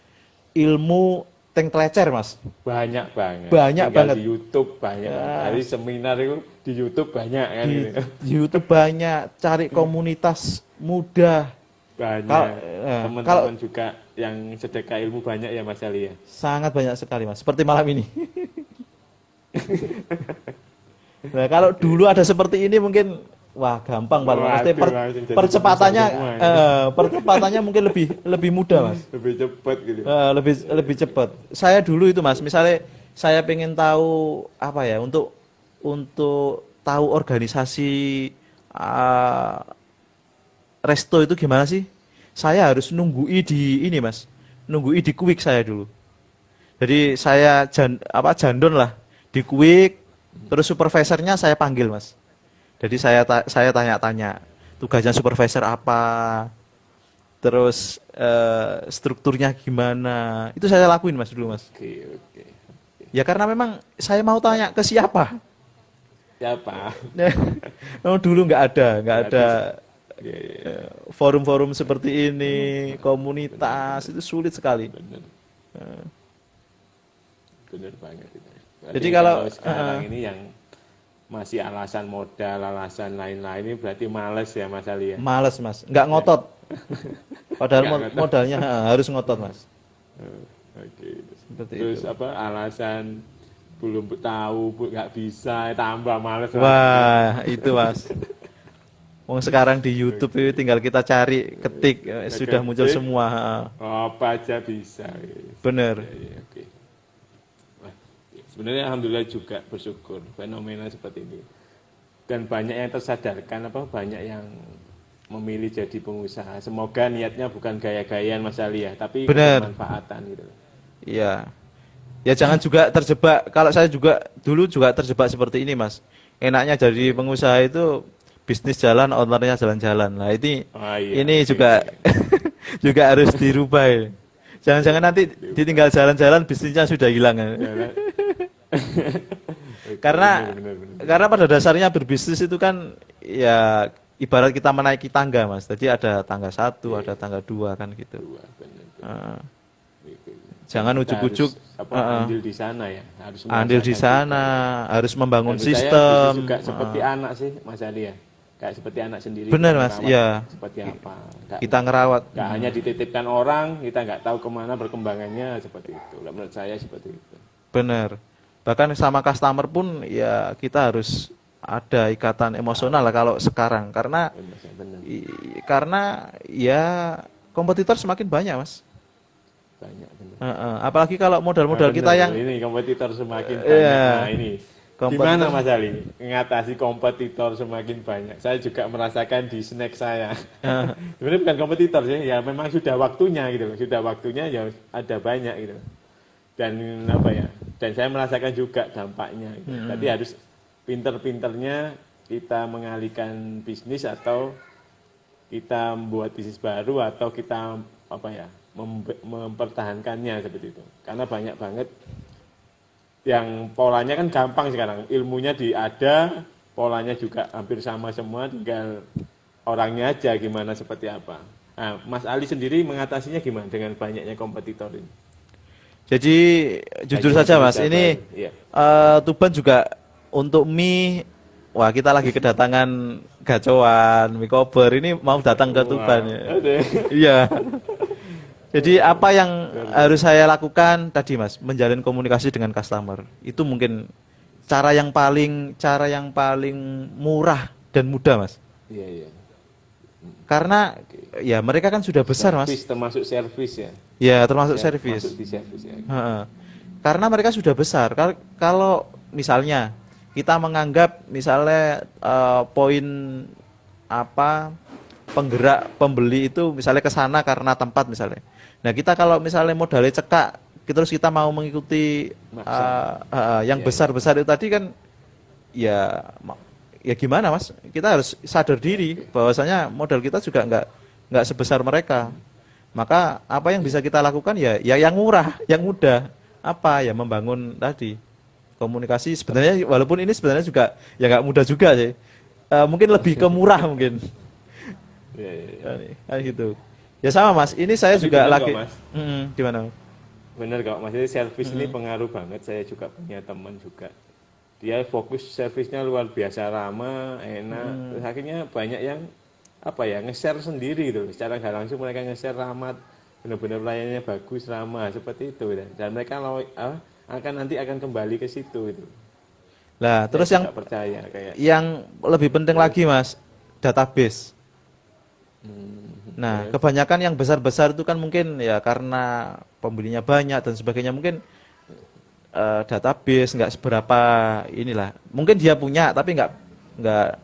Ilmu tengklecer, Mas. Banyak banget. Banyak Tinggal banget. di YouTube banyak. Dari seminar itu di YouTube banyak kan Di, gitu. di YouTube banyak, cari komunitas mudah. Banyak. Kalau- Teman-teman juga yang sedekah ilmu banyak ya Mas Ali ya. Sangat banyak sekali, Mas. Seperti malam ini. Nah, kalau dulu ada seperti ini mungkin wah gampang Pak. Maksudnya Waduh, langsung jadi percepatannya semua ya. percepatannya mungkin lebih mudah, Mas. Lebih cepat gitu. Lebih cepat. Saya dulu itu, Mas, misalnya saya pengen tahu apa ya untuk tahu organisasi resto itu gimana sih? Saya harus nunggui di ini, Mas. Nunggui di Quick saya dulu. Jadi saya jandon lah di Quick, terus supervisornya saya panggil, Mas. Jadi saya tanya-tanya tugasnya supervisor apa, terus strukturnya gimana. Itu saya lakuin, Mas, dulu, Mas. Oke, oke. Ya karena memang saya mau tanya ke siapa. Siapa? Oh, dulu nggak ada Iya, iya. forum-forum seperti ini, komunitas itu sulit sekali. Bener. Bener banget itu. Berarti Jadi kalau sekarang ini yang masih alasan modal, alasan lain-lain ini berarti males ya Mas Ali ya? Males, Mas, nggak ngotot. Padahal Nggak ngotot. modalnya harus ngotot, Mas. Oke. Seperti Terus itu. apa alasan belum tahu, nggak bisa, tambah males. Wah, itu, Mas. Wong sekarang di YouTube itu tinggal kita cari, ketik, sudah muncul ketik. semua. Apa aja bisa. Bener. Ya, oke. Wah, sebenarnya alhamdulillah juga bersyukur fenomena seperti ini. Dan banyak yang tersadarkan banyak yang memilih jadi pengusaha. Semoga niatnya bukan gaya-gayaan Mas Ali ya, tapi Bener. kebermanfaatan gitu. Iya. Ya jangan juga terjebak. Kalau saya juga dulu juga terjebak seperti ini, Mas. Enaknya jadi pengusaha itu bisnis jalan, ownernya jalan-jalan. Nah, Oh, iya. ini Oke, juga oke. juga harus dirubah. Ya. Jangan-jangan nanti ditinggal jalan-jalan bisnisnya sudah hilang. Ya. Jalan. Karena Bener, bener. karena pada dasarnya berbisnis itu kan ya ibarat kita menaiki tangga, Mas. Jadi ada tangga 1, ada tangga 2 kan gitu. Dua, bener, bener. Heeh. Gitu. Jangan Kita ujuk-ujuk harus, andil di sana ya, harus andil di merasakan sana, harus membangun juga. Dan menurut saya sistem. bisnis juga seperti anak sih Mas Ali ya, kayak seperti anak sendiri. Bener, kita Mas, merawat iya. Seperti apa? Kita ngerawat. Nggak hanya dititipkan orang, kita nggak tahu kemana perkembangannya seperti itu. Lah, menurut saya seperti itu. Bener. Bahkan sama customer pun ya kita harus ada ikatan emosional lah kalau sekarang karena Bener. karena ya kompetitor semakin banyak, Mas. Banyak bener. Apalagi kalau modal-modal Nah, kita bener, yang ini kompetitor semakin banyak. Iya. Nah, ini Kompetitor. gimana Mas Ali mengatasi kompetitor semakin banyak? Saya juga merasakan di snack saya. Sebenarnya bukan kompetitor sih, ya memang sudah waktunya gitu loh. Sudah waktunya ya ada banyak gitu. Dan apa ya? Dan saya merasakan juga dampaknya. Gitu. Tadi harus pinter-pinternya kita mengalihkan bisnis atau kita membuat bisnis baru atau kita apa ya? Mempertahankannya seperti itu. Karena banyak banget yang polanya kan gampang sekarang, ilmunya ada, polanya juga hampir sama semua, tinggal orangnya aja gimana seperti apa. Nah, Mas Ali sendiri mengatasinya gimana dengan banyaknya kompetitor ini? jadi jujur Kayak saja, Mas, bisa ini baru. Iya. Tuban juga untuk mie. Wah, kita lagi kedatangan gacoan, mie kober ini mau datang ke Tuban ya. Ada. Iya. Jadi apa yang harus saya lakukan tadi, Mas, menjalin komunikasi dengan customer. Itu mungkin cara yang paling murah dan mudah, Mas. Iya, iya. Karena ya mereka kan sudah besar, Mas. Servis termasuk servis ya. Ya, termasuk Ya, servis. masuk di servis ya. Heeh. Karena mereka sudah besar. Kalau misalnya kita menganggap misalnya poin apa penggerak pembeli itu misalnya ke sana karena tempat misalnya. Nah, kita kalau misalnya modalnya cekak, terus kita mau mengikuti yang Ya, besar-besar itu tadi kan ya gimana, Mas? Kita harus sadar diri bahwasanya modal kita juga nggak sebesar mereka. Maka apa yang bisa kita lakukan ya yang murah, yang mudah. Apa ya membangun tadi komunikasi sebenarnya walaupun ini sebenarnya juga ya nggak mudah juga sih. Mungkin lebih ke murah mungkin. Ya, ya, ya. Kan gitu. Ya sama Mas, ini saya Tapi juga bener lagi kok, Mas. gimana? Bener kok, maksudnya servis ini pengaruh banget. Saya juga punya teman juga. Dia fokus servisnya luar biasa ramah, enak. Terus akhirnya banyak yang apa ya nge-share sendiri gitu. Secara nggak langsung mereka nge-share ramah, benar-benar pelayanannya bagus, ramah seperti itu. Dan mereka akan kembali ke situ itu. Lah, terus Saya yang juga percaya kayak yang lebih penting lagi Mas, database. Nah, kebanyakan yang besar-besar itu kan mungkin ya karena pembelinya banyak dan sebagainya mungkin database nggak seberapa inilah. Mungkin dia punya tapi nggak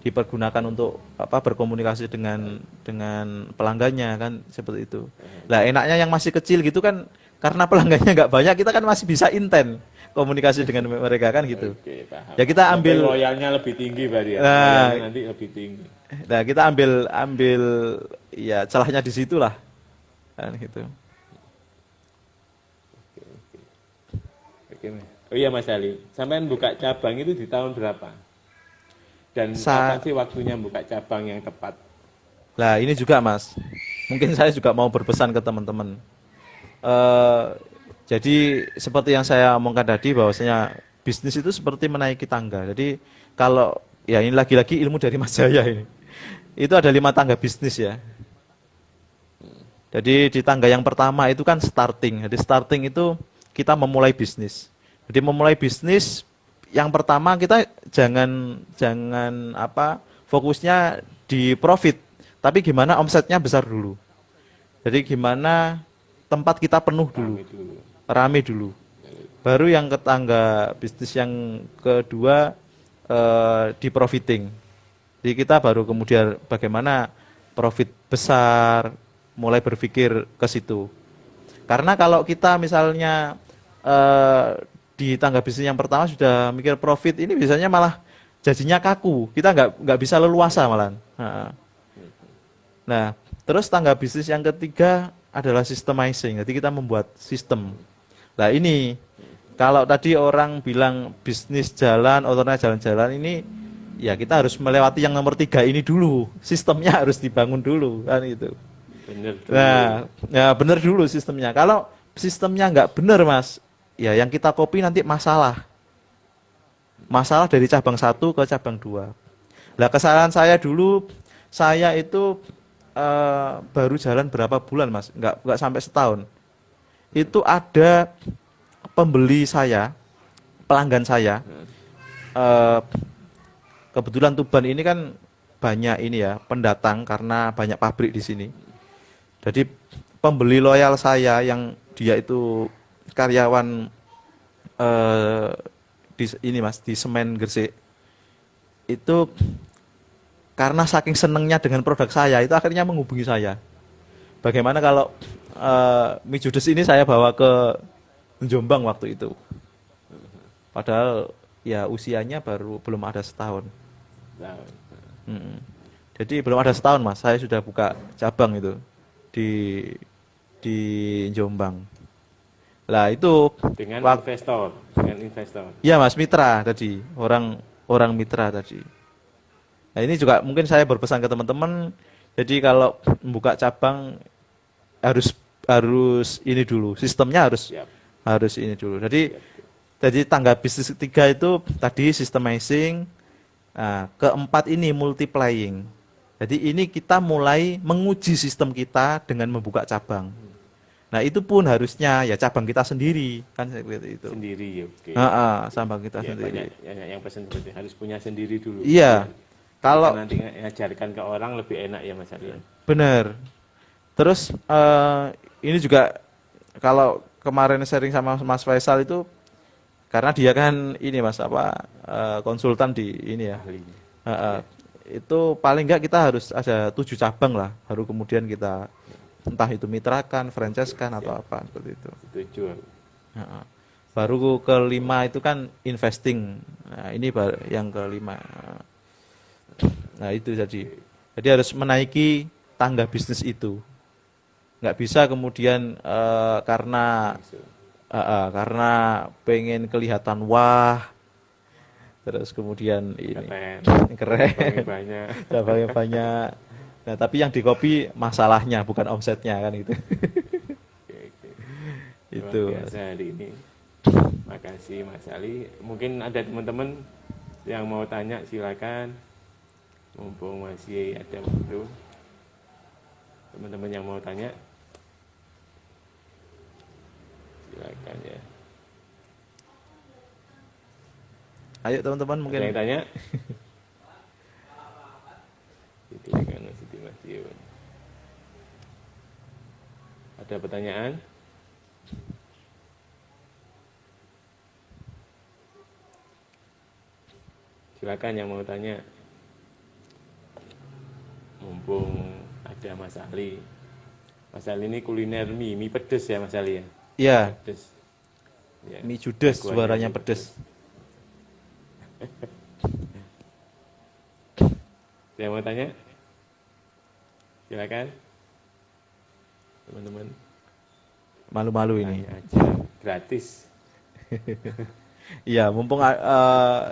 dipergunakan untuk apa berkomunikasi dengan pelanggannya kan seperti itu. Lah, enaknya yang masih kecil gitu kan karena pelanggannya nggak banyak kita kan masih bisa intent komunikasi dengan mereka kan gitu. Oke, paham. Ya kita ambil Tapi loyalnya lebih tinggi berarti ya. Nah, Loyalnya nanti lebih tinggi. Nah, kita ambil ya celahnya di situlah. Kan gitu. Oke, Mas. Oh iya Mas Ali, sampean buka cabang itu di tahun berapa? Dan kapan sih waktunya buka cabang yang tepat? Lah, ini juga Mas. Mungkin saya juga mau berpesan ke teman-teman. Jadi seperti yang saya omongkan tadi bahwasanya bisnis itu seperti menaiki tangga. Jadi kalau ya ini lagi-lagi ilmu dari Mas Jaya ini. Itu ada 5 tangga bisnis ya. Jadi di tangga yang pertama itu kan starting. Jadi starting itu kita memulai bisnis. Jadi memulai bisnis yang pertama kita jangan fokusnya di profit, tapi gimana omsetnya besar dulu. Jadi gimana tempat kita penuh dulu, rame dulu. Baru yang ke tangga bisnis yang kedua di profiting. Jadi kita baru kemudian bagaimana profit besar, mulai berpikir ke situ. Karena kalau kita misalnya di tangga bisnis yang pertama sudah mikir profit, ini biasanya malah jadinya kaku. Kita nggak bisa leluasa malah. Nah, terus tangga bisnis yang ketiga adalah systemizing. Jadi kita membuat sistem. Nah ini kalau tadi orang bilang bisnis jalan, otornya jalan-jalan ini, ya kita harus melewati yang nomor 3 ini dulu. Sistemnya harus dibangun dulu kan itu. Bener dulu. Nah, ya benar dulu sistemnya. Kalau sistemnya nggak benar Mas, ya yang kita copy nanti masalah. Masalah dari cabang 1 ke cabang 2. Lah kesalahan saya dulu, saya itu baru jalan berapa bulan Mas, nggak sampai setahun. Itu ada pembeli saya, pelanggan saya, kebetulan Tuban ini kan banyak ini ya, pendatang karena banyak pabrik di sini. Jadi pembeli loyal saya yang dia itu karyawan di semen Gresik itu karena saking senengnya dengan produk saya itu akhirnya menghubungi saya. Bagaimana kalau mie judes ini saya bawa ke Jombang waktu itu. Padahal ya usianya belum ada setahun. Jadi belum ada setahun Mas, saya sudah buka cabang itu di Jombang. Lah itu dengan investor. Iya Mas, mitra tadi, orang mitra tadi. Nah ini juga mungkin saya berpesan ke teman-teman. Jadi kalau membuka cabang harus ini dulu, sistemnya harus ini dulu. Jadi tangga bisnis ketiga itu tadi systemizing. Nah, keempat ini multiplying. Jadi ini kita mulai menguji sistem kita dengan membuka cabang. Nah itu pun harusnya ya cabang kita sendiri kan seperti itu. Sendiri ya, oke. Cabang kita Ya, sendiri. banyak yang pesan seperti harus punya sendiri dulu. Iya. Kalau nanti ngajarkan ke orang lebih enak ya Mas Ali. Benar. Terus ini juga kalau kemarin sharing sama Mas Faisal itu karena dia kan ini Mas konsultan di ini ya. Itu paling enggak kita harus ada 7 cabang lah, baru kemudian kita entah itu mitrakan, franchise kan atau apa seperti itu. Setuju. Baru kelima itu kan investing. Nah, ini yang kelima. Nah, itu jadi harus menaiki tangga bisnis itu. Nggak bisa kemudian karena Karena pengen kelihatan wah, terus kemudian ini keren, keren, cabangnya banyak. cabangnya banyak. Nah, tapi yang di copy masalahnya bukan omsetnya kan itu. Oke, oke. Itu. Luar biasa hari ini. Makasih Mas Ali. Mungkin ada teman-teman yang mau tanya, silakan. Mumpung masih ada waktu. Teman-teman yang mau tanya, silakan ya. Ayo teman-teman Ada mungkin yang tanya? Siti Lekana, Siti Madiun. Ada pertanyaan? Silakan yang mau tanya. Mumpung ada Mas Ali. Mas Ali ini kuliner mie pedes ya Mas Ali ya? ya Pedes. Ya, mie judes, jagoannya suaranya mie pedes. Yang mau tanya? Silakan. Teman-teman. Malu-malu ini. Tanya aja, gratis. Iya, mumpung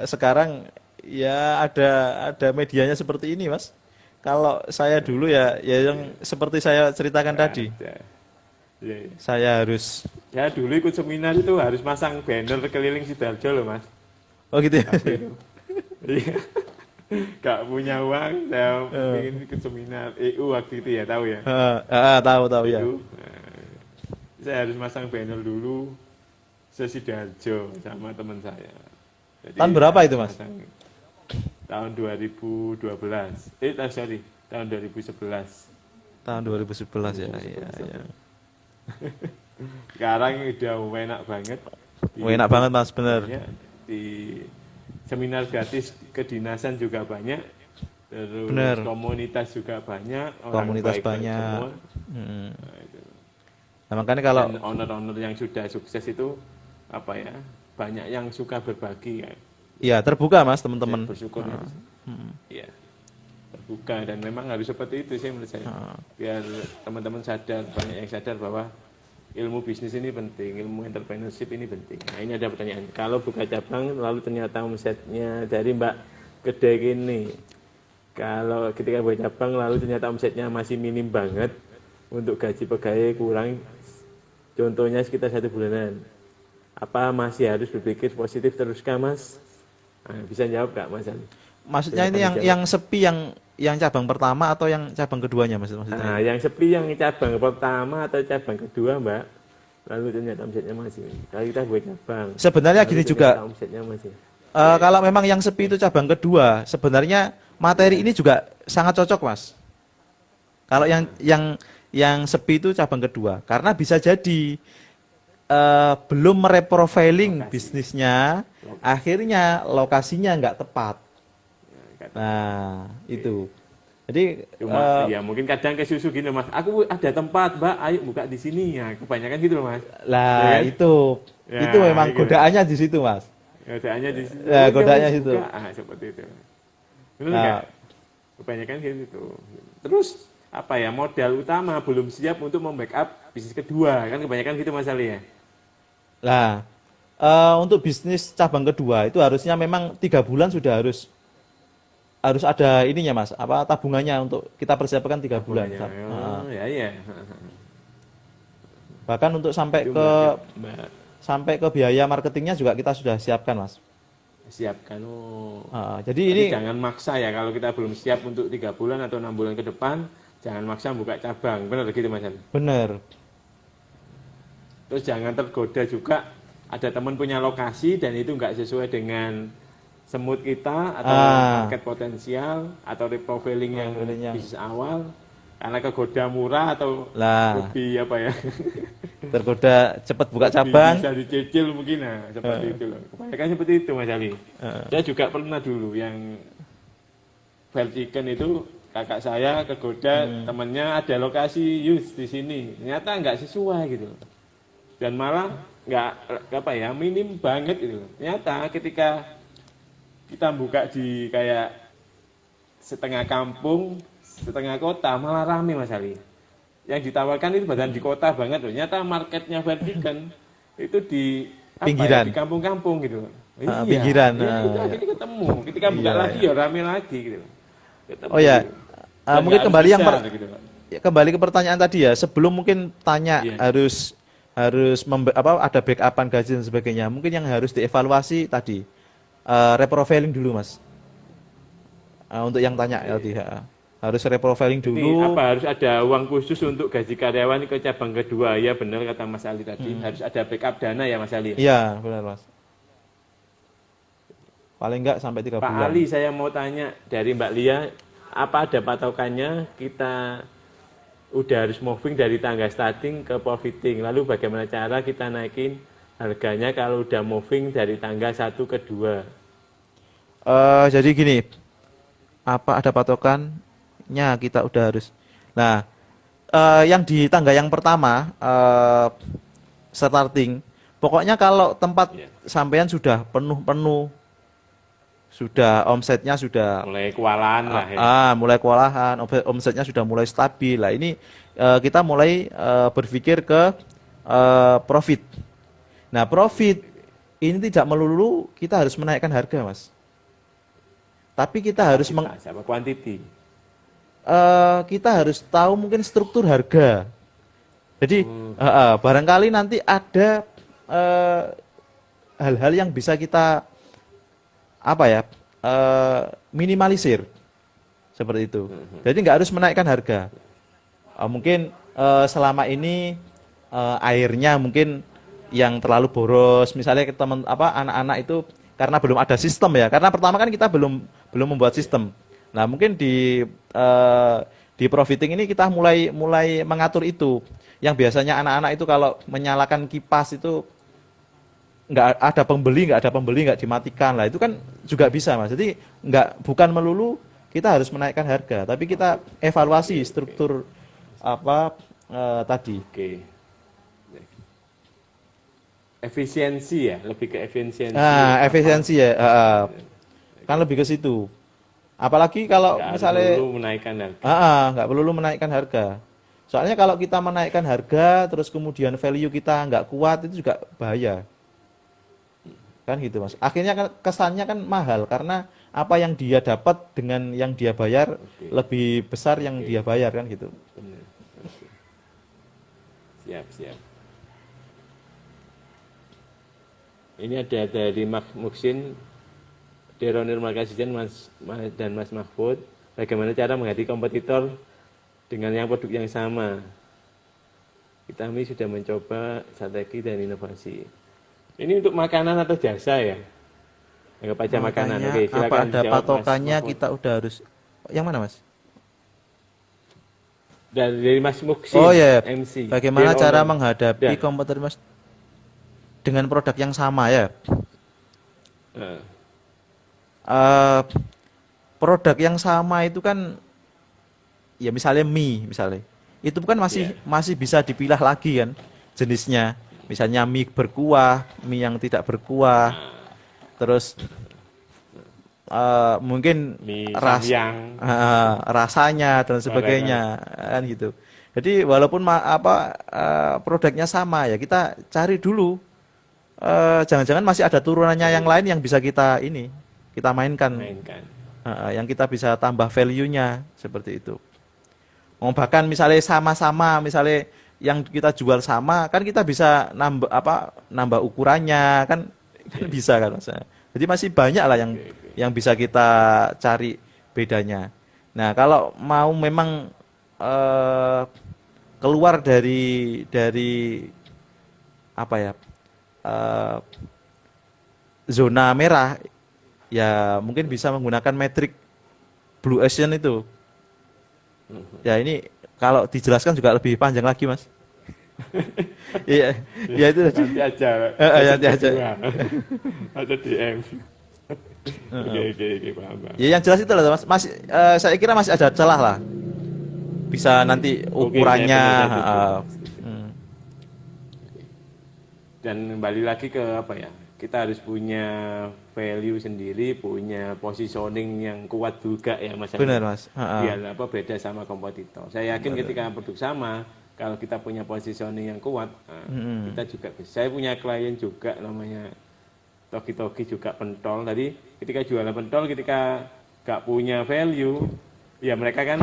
sekarang ya ada medianya seperti ini, Mas. Kalau saya dulu ya yang seperti saya ceritakan tadi, Ada. Ya, ya. saya harus Ya dulu ikut seminar itu harus masang banner keliling Sidoarjo loh Mas. oh gitu ya. Iya. Gak punya uang, saya ingin ikut seminar EU waktu itu ya, tahu ya? Tahu ya. EU. Nah, saya harus masang banner dulu se-Sidoarjo sama teman saya. Jadi, Tahun berapa itu, Mas? Tahun 2012. Sorry, tahun 2011. Tahun 2011 ya. Iya, iya. Sekarang udah enak banget. Enak banget, Mas, bener. Ya, di seminar gratis kedinasan juga banyak, terus Bener. komunitas juga banyak, orang Komunitas baik banyak. semua. Mm. Nah, itu. Nah, makanya kalau Dan owner-owner yang sudah sukses itu apa ya, banyak yang suka berbagi ya. ya terbuka, Mas, teman-teman. Bersyukur ya, terbuka, dan memang harus seperti itu sih menurut saya, biar teman-teman sadar, banyak yang sadar bahwa ilmu bisnis ini penting, ilmu entrepreneurship ini penting. Nah ini ada pertanyaan, kalau buka cabang lalu ternyata omsetnya dari Mbak Gede gini, kalau ketika buka cabang lalu ternyata omsetnya masih minim banget, untuk gaji pegawai kurang, contohnya sekitar 1 bulanan, apa masih harus berpikir positif terus kah Mas? Nah, bisa jawab Kak Mas Ali? maksudnya ini yang sepi yang cabang pertama atau yang cabang keduanya, maksudnya? Nah, yang sepi yang cabang pertama atau cabang kedua, Mbak. Lalu ternyata omsetnya masih. Kalau kita buat cabang. Sebenarnya lalu gini ternyata juga. Omsetnya masih. Kalau memang yang sepi itu cabang kedua, sebenarnya materi ini juga sangat cocok, Mas. Kalau yang sepi itu cabang kedua, karena bisa jadi belum mereprofiling bisnisnya, akhirnya lokasinya nggak tepat. Nah, itu. Jadi Ya mungkin kadang ke susu gini Mas. Aku ada tempat, Mbak. Ayo buka di sini ya. Kebanyakan gitu loh, Mas. lah Ya kan? itu Ya, memang gitu. godaannya di situ, Mas. Godaannya di situ. Ya, godaannya situ. Seperti itu. Benar Nah. nggak? Kebanyakan gitu. Terus apa ya, modal utama belum siap untuk membackup bisnis kedua, kan kebanyakan gitu Mas Ali ya. Nah, untuk bisnis cabang kedua itu harusnya memang 3 bulan sudah harus ada ininya, Mas, apa tabungannya untuk kita persiapkan 3 bulan. Ya. Bahkan untuk sampai Itu ke Mbak, biaya marketingnya juga kita sudah siapkan, Mas. siapkan. Jadi Tapi ini jangan maksa ya, kalau kita belum siap untuk 3 bulan atau 6 bulan ke depan, jangan maksa buka cabang. Benar gitu Mas Ali? benar. Terus jangan tergoda juga, ada teman punya lokasi dan itu nggak sesuai dengan semut kita atau market potensial atau reprofiling yang bisnis awal, karena kegoda murah atau lebih apa ya, tergoda cepat buka cabang, bisa dicicil mungkin, nah seperti itu loh. Kebanyakan seperti itu Mas Ali. Saya juga pernah dulu yang fried chicken itu, kakak saya kegoda temennya ada lokasi Yus di sini, ternyata nggak sesuai gitu, dan malah nggak apa ya, minim banget gitu. Ternyata ketika kita buka di kayak setengah kampung, setengah kota, malah rame Mas Ali. Yang ditawarkan itu badan di kota banget loh. Ternyata marketnya fried chicken itu di apa Pinggiran. ya, di kampung-kampung gitu. Pinggiran. Ya, itu akhirnya ketemu. Ketika buka Iya, lagi ya rame lagi gitu. Ketemu, Oh ya, gitu. Dan mungkin nggak kembali harus yang besar, gitu, Pak. ya, kembali ke pertanyaan tadi ya. Sebelum mungkin tanya Iya. harus ada backupan gaji dan sebagainya. Mungkin yang harus dievaluasi tadi reprofiling dulu, Mas. Untuk yang tanya tadi, harus reprofiling Ini dulu. apa harus ada uang khusus untuk gaji karyawan ke cabang kedua? Ya benar kata Mas Ali tadi, harus ada backup dana ya Mas Ali. Iya, benar, Mas. Paling enggak sampai 3 Pak bulan. Ali, saya mau tanya dari Mbak Lia, apa ada patokannya kita udah harus moving dari tangga starting ke profiting? Lalu bagaimana cara kita naikin harganya kalau udah moving dari tangga 1 ke 2? Jadi gini, apa ada patokannya kita udah harus. Nah, yang di tangga yang pertama starting, pokoknya kalau tempat Iya. sampean sudah penuh, sudah omsetnya sudah Mulai kewalahan lah ya. mulai kewalahan, omsetnya sudah mulai stabil. Lah ini kita mulai berpikir ke profit. Nah, profit ini tidak melulu kita harus menaikkan harga, Mas. Tapi kita harus Sama quantity. kita harus tahu mungkin struktur harga. Jadi barangkali nanti ada hal-hal yang bisa kita minimalisir seperti itu. Jadi nggak harus menaikkan harga. Mungkin selama ini airnya mungkin yang terlalu boros, misalnya anak-anak itu karena belum ada sistem ya. Karena pertama kan kita belum membuat sistem. Nah mungkin di profiting ini kita mulai mengatur itu. Yang biasanya anak-anak itu kalau menyalakan kipas itu nggak ada pembeli nggak dimatikan lah, itu kan juga bisa, Mas. Jadi bukan melulu kita harus menaikkan harga, tapi kita evaluasi struktur tadi. Oke. Efisiensi ya, lebih ke efisiensi. Nah, efisiensi ya, kan lebih ke situ. Apalagi kalau Nggak misalnya perlu menaikkan harga. nggak perlu menaikkan harga. Soalnya kalau kita menaikkan harga terus kemudian value kita nggak kuat, itu juga bahaya. Kan gitu, Mas. Akhirnya kesannya kan mahal karena apa yang dia dapat dengan yang dia bayar lebih besar yang dia bayar, kan gitu. Benar. Oke. Siap. Ini ada dari Mas Muksin, Deronir Markasiden, Mas dan Mas Mahfud. Bagaimana cara menghadapi kompetitor dengan yang produk yang sama? Kami sudah mencoba strategi dan inovasi. Ini untuk makanan atau jasa ya? Anggap aja makanan. Oke, Apa silakan ada dijawab, patokannya Mas Mahfud. kita udah harus yang mana, Mas? Dari Mas Muksin, Oh ya, MC. bagaimana Dear cara owner. menghadapi Dan, kompetitor, Mas, dengan produk yang sama ya? eh, Produk yang sama itu kan ya misalnya mie misalnya. Itu kan masih bisa dipilah lagi kan jenisnya. Misalnya mie berkuah, mie yang tidak berkuah. Terus mungkin mie Samyang. rasanya dan sebagainya kan gitu. Jadi walaupun produknya sama ya, kita cari dulu jangan-jangan masih ada turunannya yang lain yang bisa kita mainkan. Yang kita bisa tambah value-nya seperti itu. Bahkan misalnya sama-sama, misalnya yang kita jual sama, kan kita bisa nambah ukurannya kan bisa kan, Mas. Jadi masih banyak lah yang bisa kita cari bedanya. Nah, kalau mau memang keluar dari zona merah, ya mungkin bisa menggunakan metrik Blue Ocean itu. Ya ini kalau dijelaskan juga lebih panjang lagi, Mas. Iya, ya itu Nanti aja. nanti aja. Ada DM. Oke, paham. Ya yang jelas itu lah, Mas. Saya kira masih ada celah lah. Bisa nanti ukurannya. Dan kembali lagi ke kita harus punya value sendiri, punya positioning yang kuat juga ya, Mas. Benar, Mas. Biar beda sama kompetitor. Saya yakin ketika produk sama, kalau kita punya positioning yang kuat, kita juga bisa. Saya punya klien juga namanya Toki-Toki juga pentol. Tadi ketika jualan pentol, ketika nggak punya value, ya mereka kan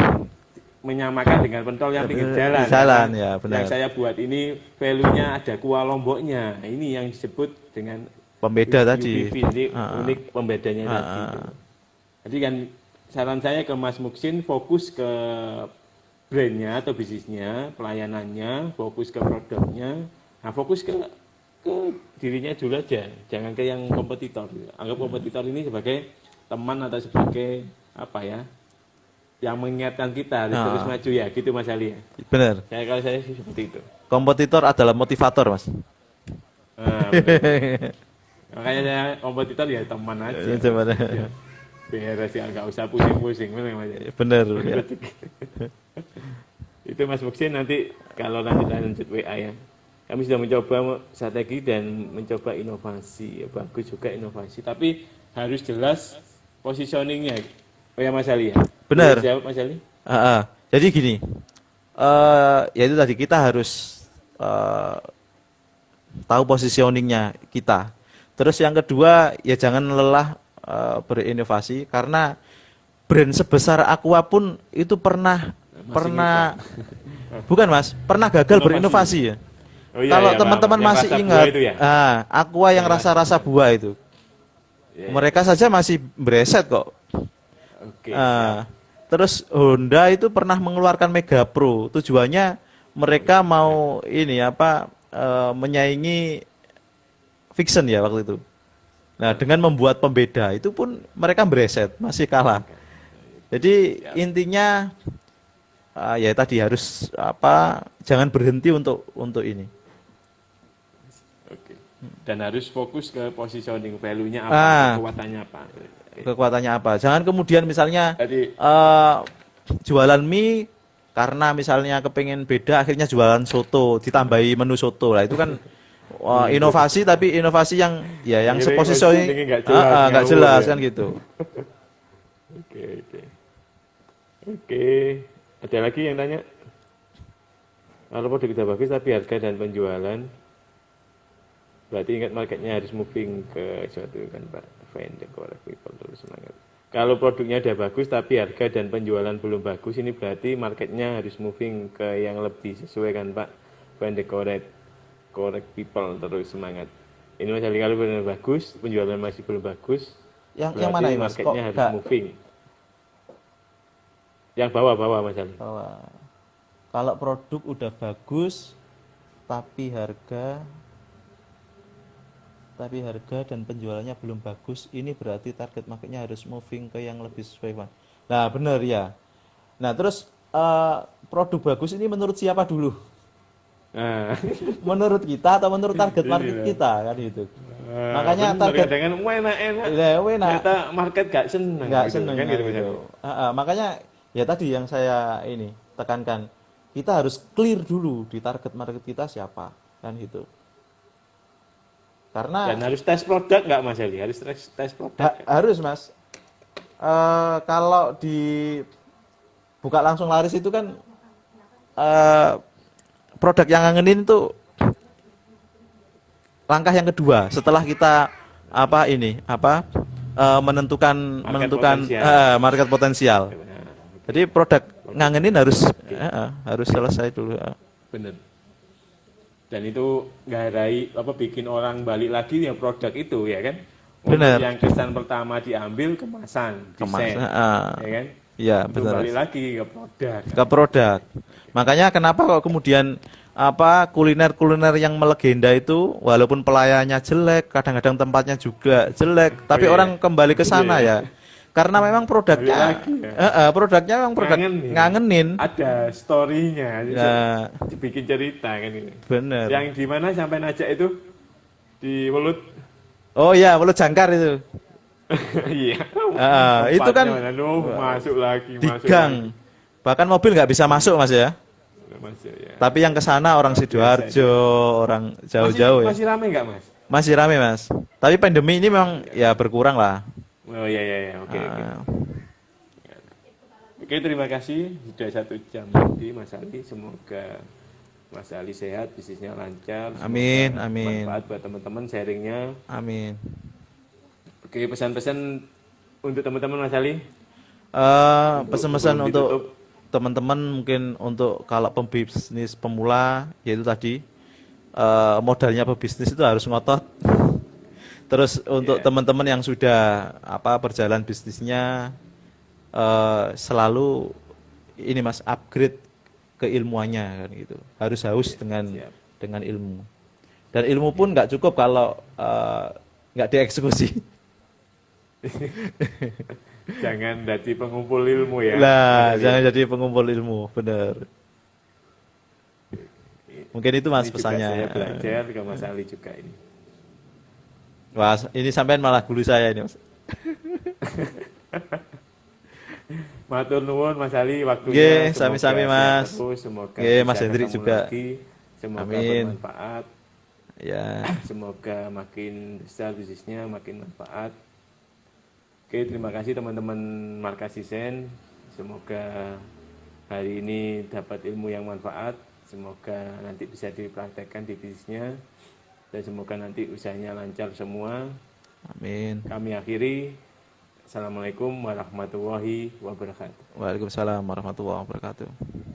menyamakan dengan pentol yang pinggir jalan. Jalan, Kan? ya, benar. Yang saya buat ini value-nya ada kuah lomboknya. Nah, ini yang disebut dengan Pembeda tadi. UPV, ini unik pembedanya tadi. Jadi kan saran saya ke Mas Muksin fokus ke brandnya atau bisnisnya, pelayanannya, fokus ke produknya, nah fokus ke dirinya dulu aja, jangan ke yang kompetitor. Anggap kompetitor ini sebagai teman atau sebagai apa ya, yang mengingatkan kita harus terus maju ya, gitu Mas Ali ya. Benar. Kalau saya sih seperti itu. Kompetitor adalah motivator, Mas. Nah, benar. Makanya saya kompetitor ya teman aja. Ya, beres ya, nggak usah pusing-pusing, Benar. Ya. Itu Mas Muksin nanti kalau lanjut WA ya. Kami sudah mencoba strategi dan mencoba inovasi, ya, bagus juga inovasi, tapi harus jelas positioningnya. Oh ya Mas Ali ya. Benar. Jawab Mas Ali. Jadi gini, ya itu tadi kita harus tahu positioningnya kita. Terus yang kedua ya jangan lelah berinovasi karena brand sebesar Aqua pun itu pernah bukan Mas, pernah gagal berinovasi ya. Oh, iya, kalau iya, teman-teman yang masih rasa ingat, buah itu ya? Aqua yang rasa-rasa buah itu, mereka saja masih bereset kok. Oke. Terus Honda itu pernah mengeluarkan Mega Pro, tujuannya mereka mau ini apa menyaingi Vision ya waktu itu. Nah dengan membuat pembeda itu pun mereka bereset, masih kalah. Jadi intinya ya tadi harus apa, jangan berhenti untuk ini. Oke. Dan harus fokus ke positioning, value-nya apa, kekuatannya apa. Kekuatannya apa? Jangan kemudian misalnya Jadi, jualan mie karena misalnya kepengen beda akhirnya jualan soto, ditambahi menu soto. Lah itu kan inovasi tapi inovasi yang ya yang sepositioning nggak jelas kan gitu. Oke. Ada lagi yang tanya? Kalau produk kita bagus tapi harga dan penjualan, berarti ingat marketnya harus moving ke suatu kan Pak. Find the correct people, terus semangat. Kalau produknya udah bagus tapi harga dan penjualan belum bagus, ini berarti marketnya harus moving ke yang lebih sesuai kan Pak. Find the correct people, terus semangat. Ini Mas Ali, kalau benar bagus, penjualan masih belum bagus, Yang mana ini Mas? marketnya harus moving. Yang bawah Mas Ali. Kalau produk udah bagus tapi harga dan penjualannya belum bagus, ini berarti target marketnya harus moving ke yang lebih sesuai Mas. Nah benar ya. Nah terus produk bagus ini menurut siapa dulu? Menurut kita atau menurut target market kita kan gitu. Makanya target dengan enak. Ternyata market gak seneng kan gitu. Makanya ya tadi yang saya ini tekankan, kita harus clear dulu di target market kita siapa kan gitu. Karena dan harus tes produk nggak Mas Ali? Harus tes produk. Harus Mas. Kalau di buka langsung laris itu kan produk yang ngangenin itu langkah yang kedua setelah kita menentukan market potensial. Jadi produk ngangenin harus selesai dulu. Bener. Dan itu bikin orang balik lagi ya produk itu ya kan. Benar. Yang kesan pertama diambil kemasan, desain, ya kan. Iya, benar. Balik lagi ke produk. Makanya kenapa kok kemudian kuliner yang melegenda itu walaupun pelayanannya jelek, kadang-kadang tempatnya juga jelek, tapi orang kembali ke sana ya. Karena memang produknya memang produk ngangenin. Ada story-nya, dibikin cerita kan ini. Bener. Yang di mana sampai najak itu di Welut. Oh iya, Welut Jangkar itu. Iya. Itu kan masuk lagi di gang. Bahkan mobil nggak bisa masuk Mas ya. Tapi yang ke sana orang Sidoarjo, orang jauh-jauh ya. Masih rame nggak Mas? Masih rame Mas. Tapi pandemi ini memang ya berkurang lah. Oh iya, oke. Oke, terima kasih sudah 1 jam tadi Mas Ali. Semoga Mas Ali sehat, bisnisnya lancar. Semoga Amin, amin. manfaat buat teman-teman sharingnya. Amin. Oke, pesan-pesan untuk teman-teman Mas Ali. Pesan-pesan sebelum untuk ditutup. teman-teman mungkin untuk kalau pembisnis pemula yaitu tadi modalnya pebisnis itu harus ngotot. Terus untuk teman-teman yang sudah berjalan bisnisnya selalu ini Mas upgrade keilmuannya kan gitu. Harus haus dengan ilmu. Dan ilmu pun nggak cukup kalau nggak dieksekusi. Jangan jadi pengumpul ilmu ya. Lah, jangan jadi pengumpul ilmu, benar. Mungkin itu Mas Ini juga pesannya. saya belajar ke Mas Ali juga ini. Wah, ini sampean malah guru saya ini, Mas. Matur nuwun Mas Ali waktunya. Nggih, Semoga sami-sami, sehat Mas. terus, semoga Nggih, Mas bisa Hendrik ketemu juga. lagi. Semoga Amin. bermanfaat. Ya, Semoga makin besar bisnisnya, makin manfaat. Oke, terima kasih teman-teman Markas Isen. Semoga hari ini dapat ilmu yang manfaat. Semoga nanti bisa dipraktekkan di bisnisnya. Dan semoga nanti usahanya lancar semua. amin. Kami akhiri. Assalamualaikum warahmatullahi wabarakatuh. Waalaikumsalam warahmatullahi wabarakatuh.